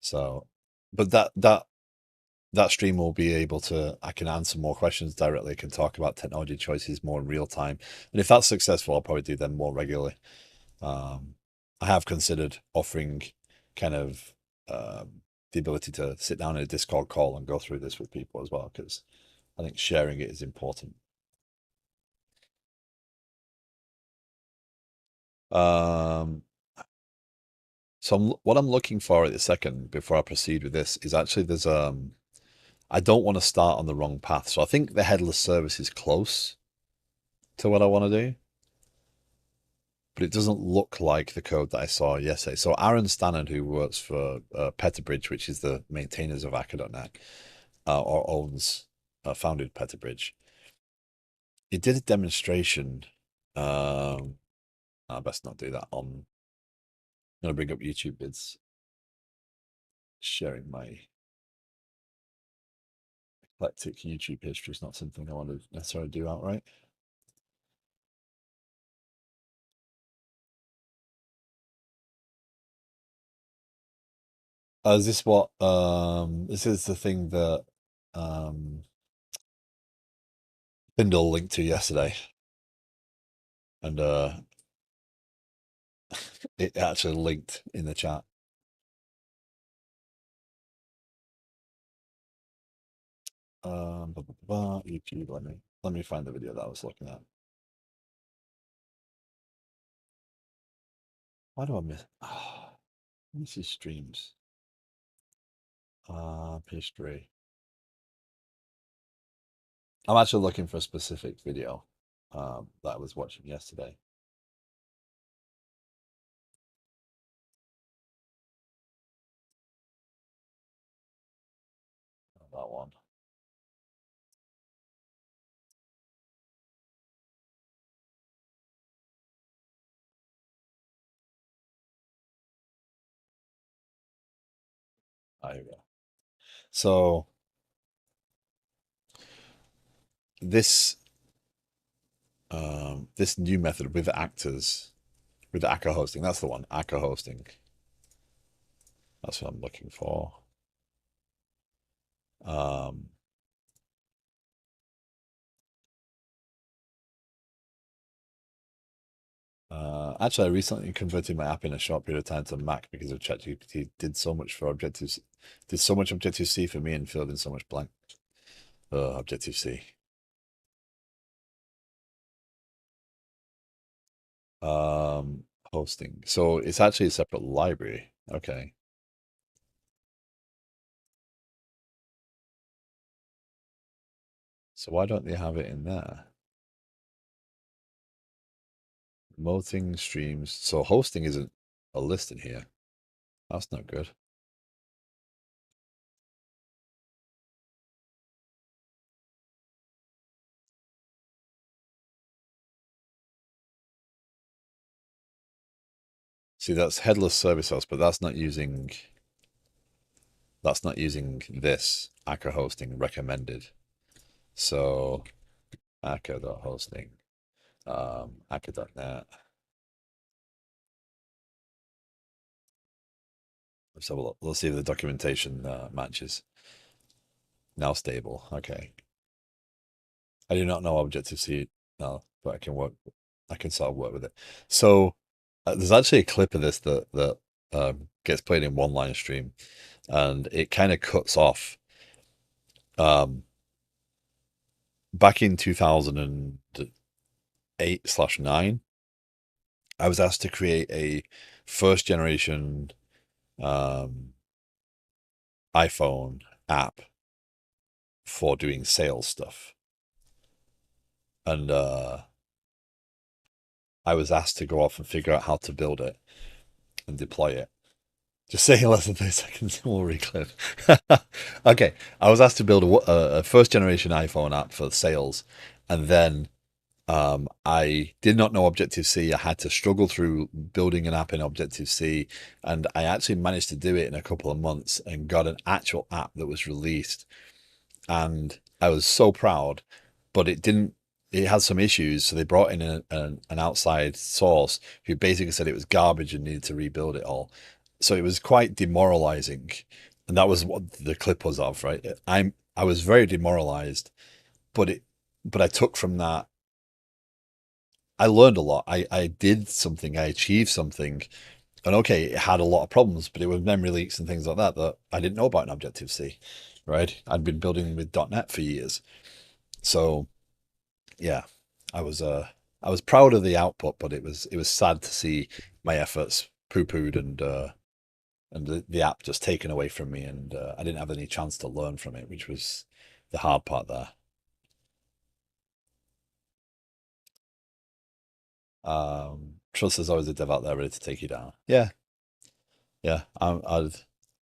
S1: So, but that stream will be able to, I can answer more questions directly, I can talk about technology choices more in real time. And if that's successful, I'll probably do them more regularly. I have considered offering kind of the ability to sit down in a Discord call and go through this with people as well, because I think sharing it is important. So what I'm looking for at the second before I proceed with this is actually I don't want to start on the wrong path. So I think the headless service is close to what I want to do, but it doesn't look like the code that I saw yesterday. So Aaron Stannard, who works for Petabridge, which is the maintainers of Akka.net, or owns, founded Petabridge, he did a demonstration. I best not do that on. I'm going to bring up YouTube vids. Sharing my eclectic YouTube history is not something I want to necessarily do outright. Is this what this is the thing that Bindle linked to yesterday, and it actually linked in the chat. YouTube. Let me find the video that I was looking at. Why do I miss? Let me see streams. Page 3. I'm actually looking for a specific video that I was watching yesterday. That one. Here we go. So this this new method with actors, with the Akka hosting, that's the one. Akka hosting. That's what I'm looking for. Actually, I recently converted my app in a short period of time to Mac because of ChatGPT. Did so much for Objective, did so much Objective C for me and filled in so much blank. Objective C. Hosting. So it's actually a separate library. Okay. So why don't they have it in there? Promoting streams. So hosting isn't a list in here. That's not good. See, that's headless service host, but that's not using this Akka hosting recommended. So Akka.hosting, Akka.net. Let's have a look. Let's see if the documentation matches. Now stable. Okay. I do not know Objective-C now, but I can sort of work with it. So there's actually a clip of this that gets played in one line stream, and it kind of cuts off. Back in 2008/9, I was asked to create a first generation iPhone app for doing sales stuff. And I was asked to go off and figure out how to build it and deploy it. Just saying less than 30 seconds, we'll reclip. Okay, I was asked to build a first generation iPhone app for sales, and then I did not know Objective-C. I had to struggle through building an app in Objective-C, and I actually managed to do it in a couple of months and got an actual app that was released. And I was so proud, but it didn't. It had some issues, so they brought in an outside source who basically said it was garbage and needed to rebuild it all. So it was quite demoralizing, and that was what the clip was of, right? I was very demoralized, but I took from that. I learned a lot. I did something. I achieved something, and okay, it had a lot of problems, but it was memory leaks and things like that that I didn't know about in Objective-C, right? I'd been building with .NET for years, so yeah, I was I was proud of the output, but it was sad to see my efforts poo-pooed and the app just taken away from me, and I didn't have any chance to learn from it, which was the hard part there. Trust there's always a dev out there ready to take you down. Yeah, yeah. And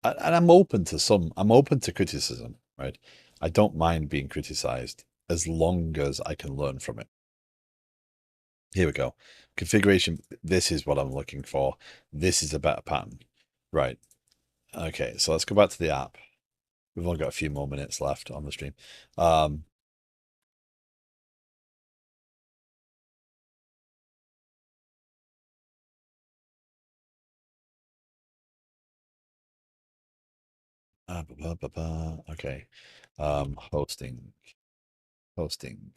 S1: I'm open to I'm open to criticism, right? I don't mind being criticized as long as I can learn from it. Here we go. Configuration. This is what I'm looking for. This is a better pattern. Right. Okay. So let's go back to the app. We've only got a few more minutes left on the stream. Okay. Hosting.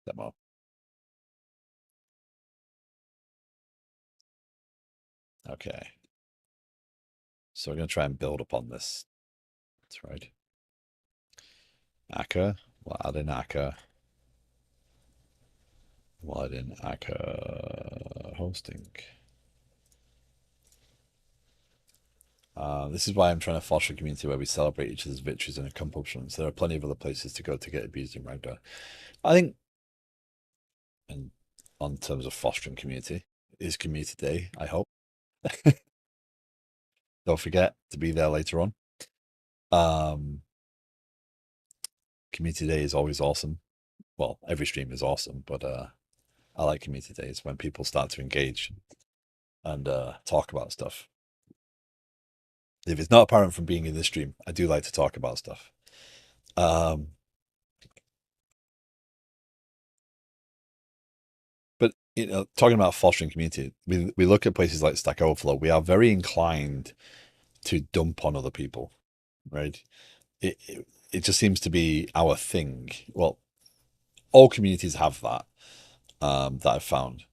S1: Demo. Okay. So we're going to try and build upon this. That's right. Akka. We'll add in Akka. We'll add in Akka hosting. This is why I'm trying to foster a community where we celebrate each other's victories and accomplishments. There are plenty of other places to go to get abused in Ragdoll. I think, and on terms of fostering community, is Community Day, I hope. Don't forget to be there later on. Community Day is always awesome. Well, every stream is awesome, but I like Community Days when people start to engage and talk about stuff. If it's not apparent from being in this stream, I do like to talk about stuff. But talking about fostering community, we look at places like Stack Overflow. We are very inclined to dump on other people, right? It just seems to be our thing. Well, all communities have that that I've found.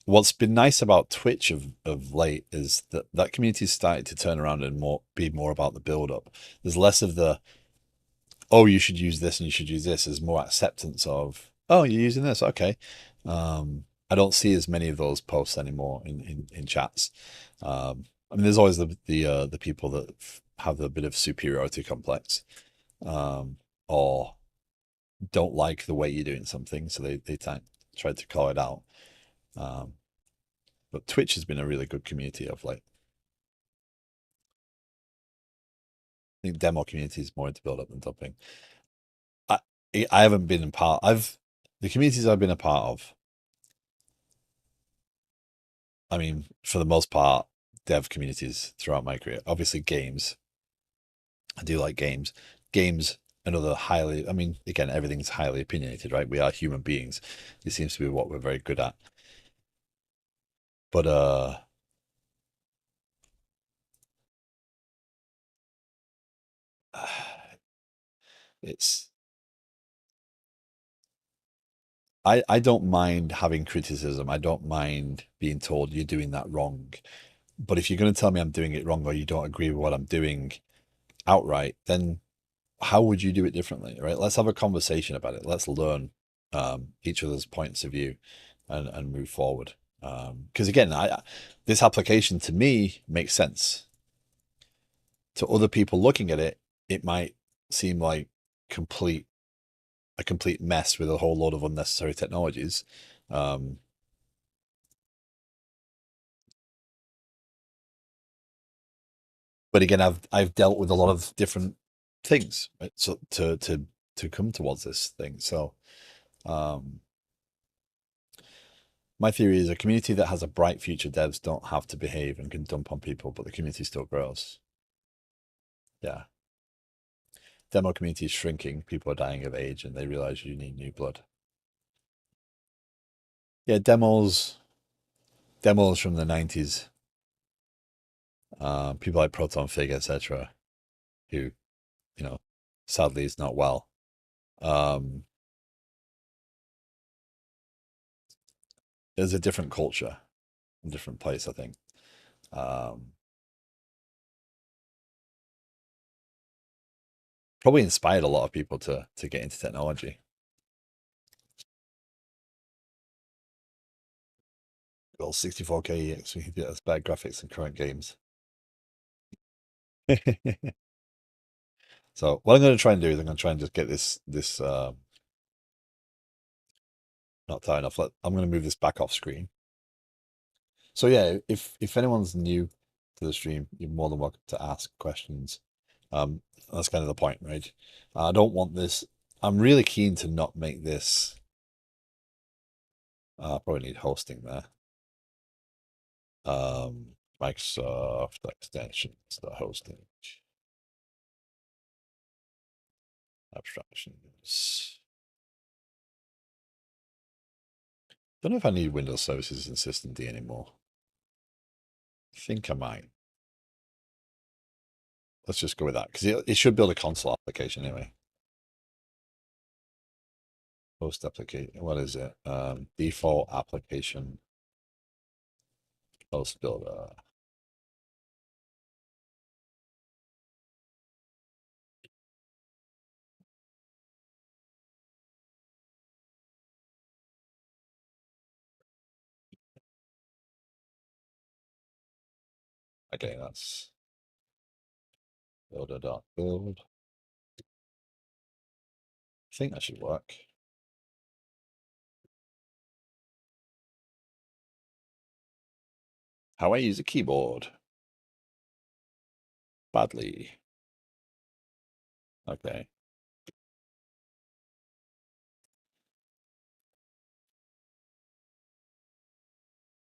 S1: What's been nice about Twitch of late is that that community's started to turn around and be more about the build up. There's less of the, oh, you should use this and you should use this. There's more acceptance of, oh, you're using this, okay. I don't see as many of those posts anymore in chats. I mean, there's always the people that have a bit of superiority complex, or don't like the way you're doing something, so they try to call it out. But Twitch has been a really good community of late. I think demo community is more into build up than dumping. I haven't been in part. The communities I've been a part of. I mean, for the most part, dev communities throughout my career. Obviously, games. I do like games. Games, another highly. I mean, again, everything's highly opinionated, right? We are human beings. It seems to be what we're very good at. But it's I don't mind having criticism. I don't mind being told you're doing that wrong. But if you're going to tell me I'm doing it wrong or you don't agree with what I'm doing outright, then how would you do it differently, right? Let's have a conversation about it. Let's learn each other's points of view and move forward. Because again, this application to me makes sense. To other people looking at it, it might seem like a complete mess with a whole load of unnecessary technologies. But again, I've dealt with a lot of different things, right? So to come towards this thing. So my theory is a community that has a bright future. Devs don't have to behave and can dump on people, but the community still grows. Yeah. Demo community is shrinking. People are dying of age, and they realize you need new blood. Yeah, demos from the 90s. People like Proton Fig, etc., who, sadly is not well. There's a different culture, a different place, I think. Probably inspired a lot of people to get into technology. Well, 64K EX, we can do that's bad graphics in current games. So what I'm going to try and do is I'm going to try and just get this not tight enough. I'm going to move this back off screen. So yeah, if anyone's new to the stream, you're more than welcome to ask questions. That's kind of the point, right? I don't want this. I'm really keen to not make this. Probably need hosting there. Microsoft extensions, the hosting, abstractions. Don't know if I need Windows services in System D anymore. I think I might. Let's just go with that because it should build a console application anyway. Host application. What is it? Default application. Host builder. Okay, that's builder.build. I think that should work. How I use a keyboard. Badly. Okay.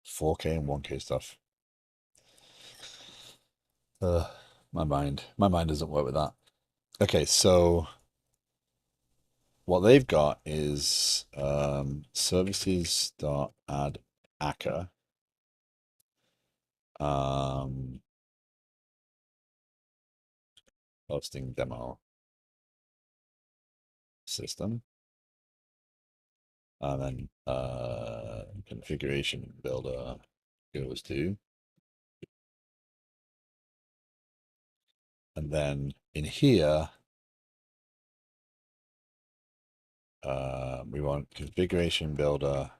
S1: $4K and $1K stuff. My mind doesn't work with that. Okay, so what they've got is services.add acca. Hosting demo system. And then configuration builder goes to. And then in here, we want configuration builder.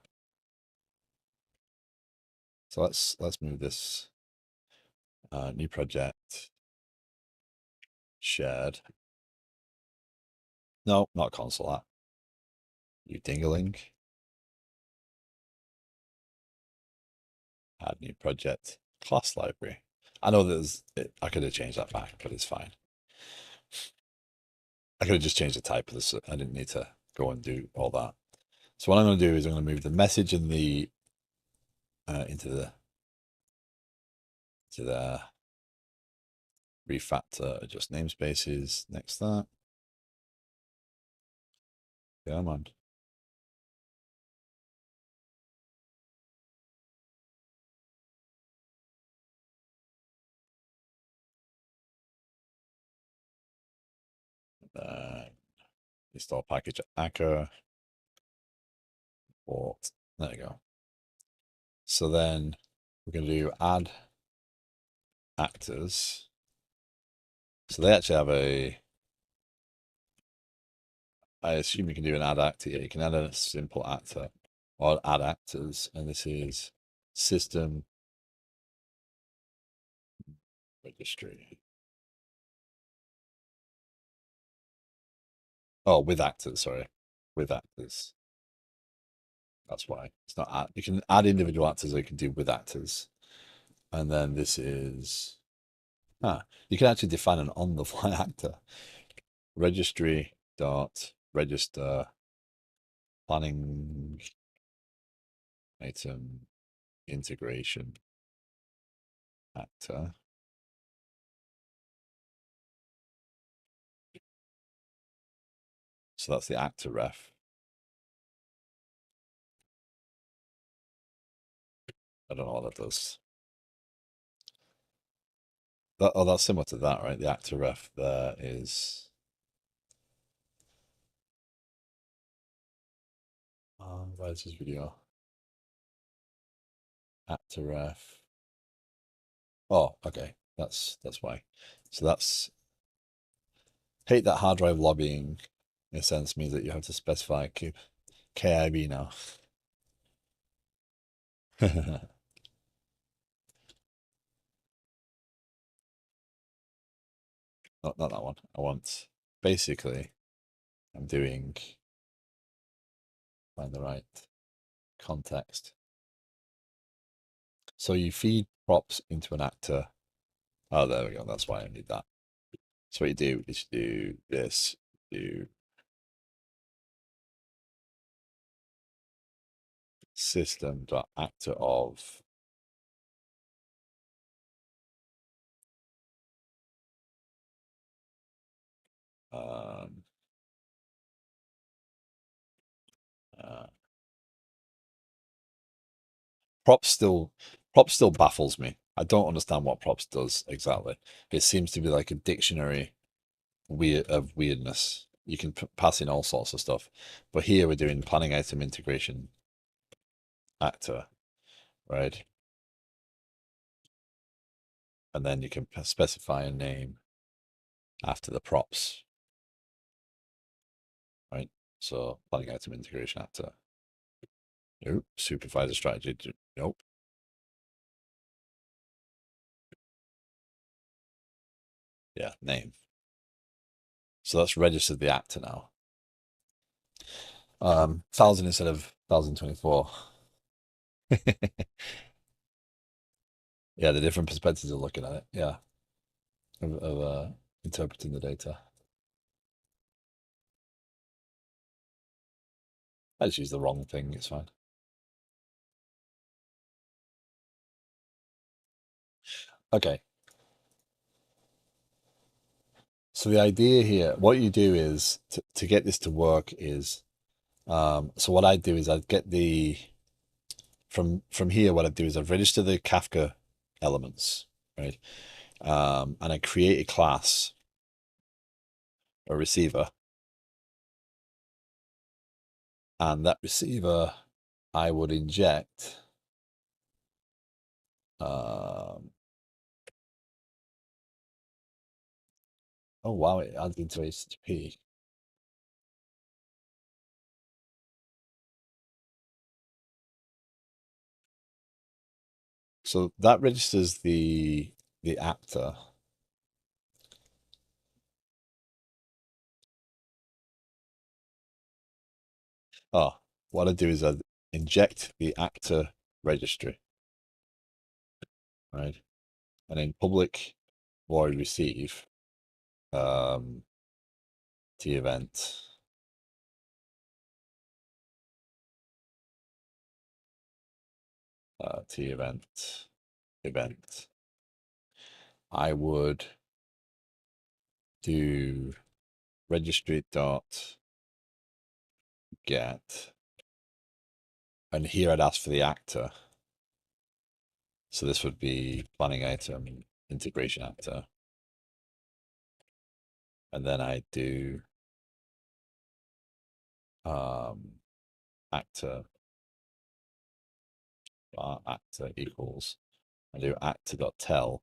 S1: So let's move this new project shared. No, not console app. You dingling. Add new project class library. I know I could have changed that back, but it's fine. I could have just changed the type of this. I didn't need to go and do all that. So what I'm going to do is I'm going to move the message in the into the refactor, adjust namespaces. Next that. Come on. Install package acca. Port. There you go. So then we're going to do add actors. So they actually have I assume you can do an add actor. Yeah, you can add a simple actor or add actors, and this is system registry. Oh, with actors, sorry. With actors. That's why. It's not add. You can add individual actors, or you can do with actors. And then this is you can actually define an on-the-fly actor. Registry dot register planning item integration actor. So that's the actor ref. I don't know what that does. That's similar to that, right? The actor ref there is. Where's his video? Actor ref. Oh, okay. That's why. So that's hate that hard drive lobbying in a sense means that you have to specify KIB now. Not that one. I want basically I'm doing find the right context. So you feed props into an actor. Oh, there we go. That's why I need that. So what you do is you do this, do system.actor of props still baffles me. I don't understand what props does exactly. It seems to be like a dictionary of weirdness. You can pass in all sorts of stuff, but here we're doing planning item integration actor, right? And then you can specify a name after the props, right? So planning item integration actor. Nope. Supervisor strategy. Nope. Yeah, name. So that's registered the actor now. 1,000 instead of 1,024. Yeah, the different perspectives of looking at it. Yeah, of interpreting the data. I just use the wrong thing. It's fine. Okay. So the idea here, what you do is to get this to work is, so what I do is I get the from here. What I do is I register the Kafka elements, right? And I create a class, a receiver, and that receiver I would inject. Um, oh wow, it adds into HTTP. So that registers the actor. Oh, what I do is I inject the actor registry, right? And in public void receive um, t event t event event. I would do registry dot get, and here I'd ask for the actor. So this would be planning item, integration actor. And then I do actor actor equals, I do actor.tell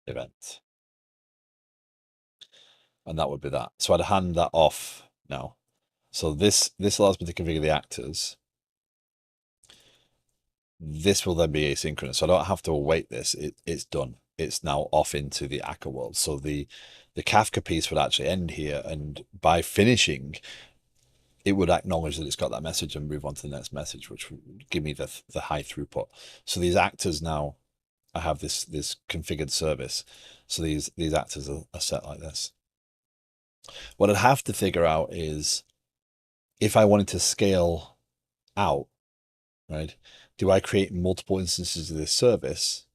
S1: event. And that would be that. So I'd hand that off now. So this allows me to configure the actors. This will then be asynchronous. So I don't have to await this. It's done. It's now off into the Akka world. So the Kafka piece would actually end here. And by finishing, it would acknowledge that it's got that message and move on to the next message, which would give me the high throughput. So these actors now, I have this configured service. So these actors are set like this. What I'd have to figure out is if I wanted to scale out, right? Do I create multiple instances of this service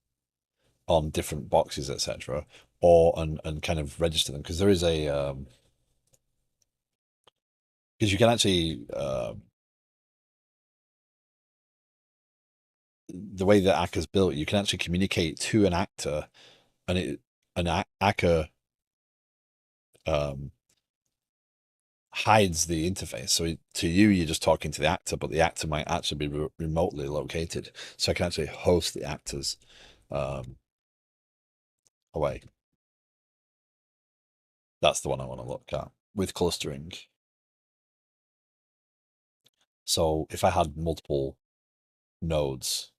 S1: on different boxes, etc., or and kind of register them? Because there is a because you can actually the way that Acker's built, you can actually communicate to an actor, and Acker um, hides the interface. So to you, you're just talking to the actor, but the actor might actually be remotely located. So I can actually host the actors away. That's the one I want to look at with clustering. So if I had multiple nodes,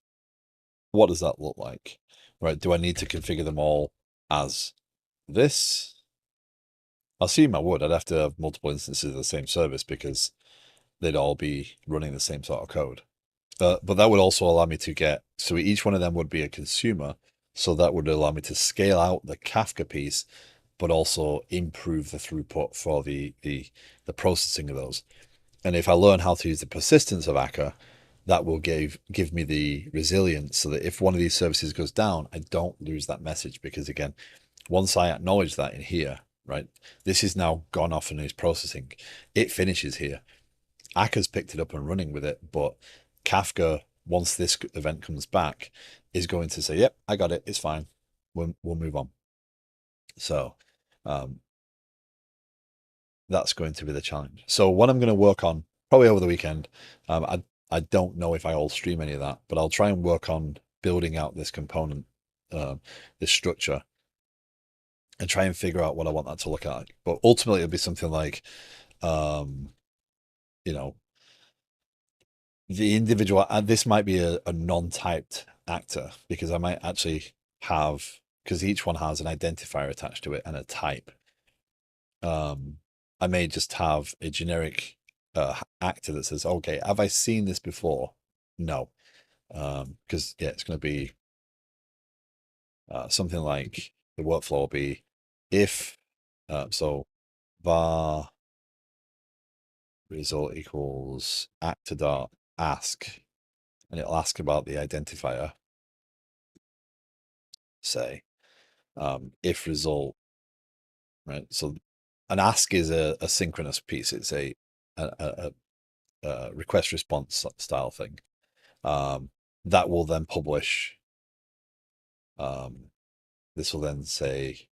S1: what does that look like? Right? Do I need to configure them all as this? I assume I would. I'd have to have multiple instances of the same service because they'd all be running the same sort of code. But that would also allow me to get, so each one of them would be a consumer. So that would allow me to scale out the Kafka piece, but also improve the throughput for the processing of those. And if I learn how to use the persistence of Akka, that will give me the resilience so that if one of these services goes down, I don't lose that message. Because again, once I acknowledge that in here, right, this is now gone off and is processing, it finishes here. Akka's picked it up and running with it, but Kafka, once this event comes back, is going to say, yep, I got it, it's fine, we'll move on. So that's going to be the challenge. So what I'm going to work on probably over the weekend, I don't know if I'll stream any of that, but I'll try and work on building out this component, this structure, and try and figure out what I want that to look like. But ultimately, it'll be something like, you know, the individual. And this might be a non-typed actor because I might actually have because each one has an identifier attached to it and a type. I may just have a generic actor that says, okay, have I seen this before? No. Because yeah, it's going to be something like the workflow will be if so var result equals actor dot ask, and it'll ask about the identifier. Say if result, right? So an ask is a synchronous piece. It's a request response style thing that will then publish. This will then say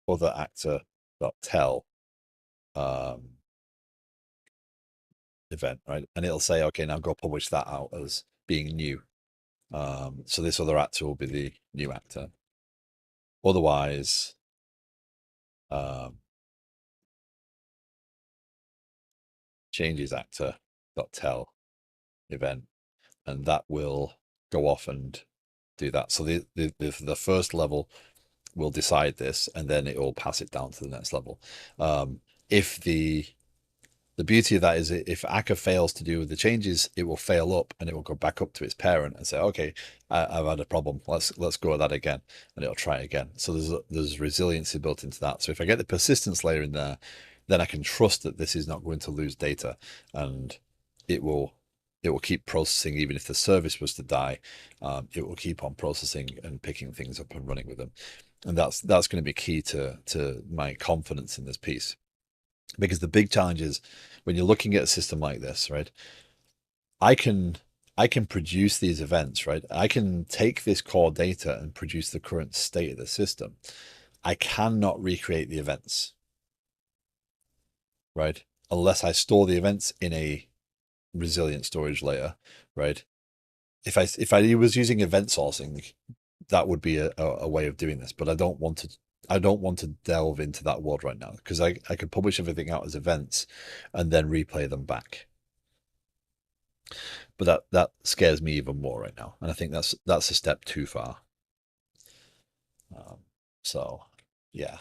S1: other actor dot tell event, right? And it'll say, okay, now go publish that out as being new. So this other actor will be the new actor. Otherwise, changes actor dot tell event, and that will go off and do that. So the first level will decide this, and then it will pass it down to the next level. If the beauty of that is if Akka fails to do the changes, it will fail up and it will go back up to its parent and say, okay, I've had a problem. Let's go with that again, and it'll try again. So there's resiliency built into that. So if I get the persistence layer in there, then I can trust that this is not going to lose data, and it will keep processing even if the service was to die. It will keep on processing and picking things up and running with them, and that's going to be key to my confidence in this piece. Because the big challenge is when you're looking at a system like this, right? I can produce these events, right? I can take this core data and produce the current state of the system. I cannot recreate the events, right? Unless I store the events in a resilient storage layer, right? If I was using event sourcing, that would be a way of doing this, but I don't want to delve into that world right now, because I could publish everything out as events and then replay them back. But that scares me even more right now, and I think that's a step too far. So yeah.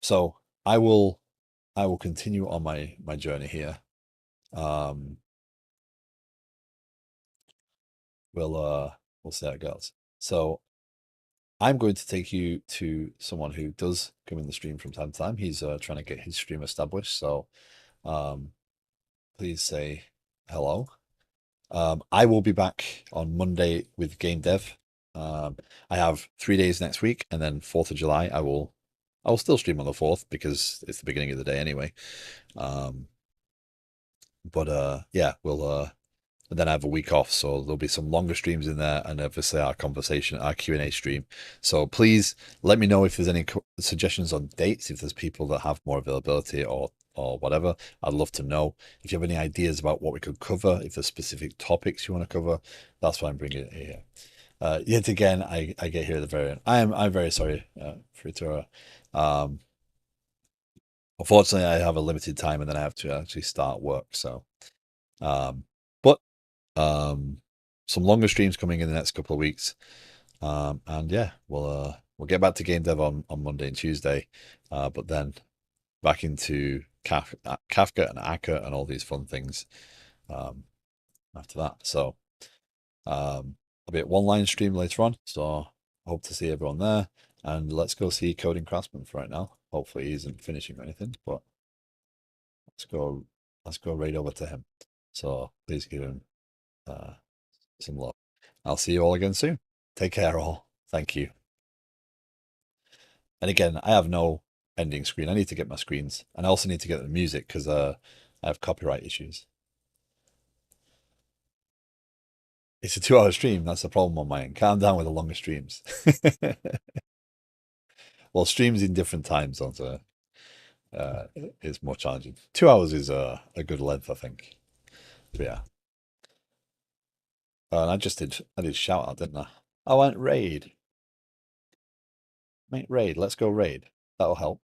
S1: So I will continue on my journey here. We'll see how it goes. So I'm going to take you to someone who does come in the stream from time to time. He's trying to get his stream established. So please say hello. I will be back on Monday with game dev. I have 3 days next week, and then 4th of July I will still stream on the 4th because it's the beginning of the day anyway. But yeah, we'll and then I have a week off, so there'll be some longer streams in there, and obviously our conversation, our Q&A stream. So please let me know if there's any suggestions on dates, if there's people that have more availability or whatever. I'd love to know. If you have any ideas about what we could cover, if there's specific topics you want to cover, that's why I'm bringing it here. Yet again, I get here at the very end. I'm very sorry, Fritura. Unfortunately, I have a limited time, and then I have to actually start work. So, but some longer streams coming in the next couple of weeks. And yeah, we'll get back to game dev on Monday and Tuesday, but then back into Kafka and Akka and all these fun things after that. So I'll be at One Line stream later on. So I hope to see everyone there. And let's go see Coding Craftsman for right now. Hopefully he isn't finishing or anything, but let's go right over to him. So please give him some love. I'll see you all again soon. Take care, all. Thank you. And again, I have no ending screen. I need to get my screens, and I also need to get the music because I have copyright issues. It's a 2-hour stream. That's the problem on my end. Calm down with the longer streams. Well, streams in different time zones is more challenging. 2 hours is a good length, I think. But yeah. And I did shout out, didn't I? I went raid. Mate, raid. Let's go raid. That'll help.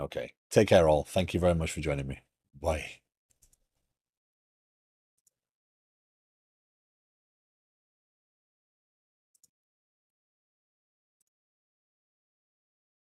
S1: Okay. Take care, all. Thank you very much for joining me. Bye.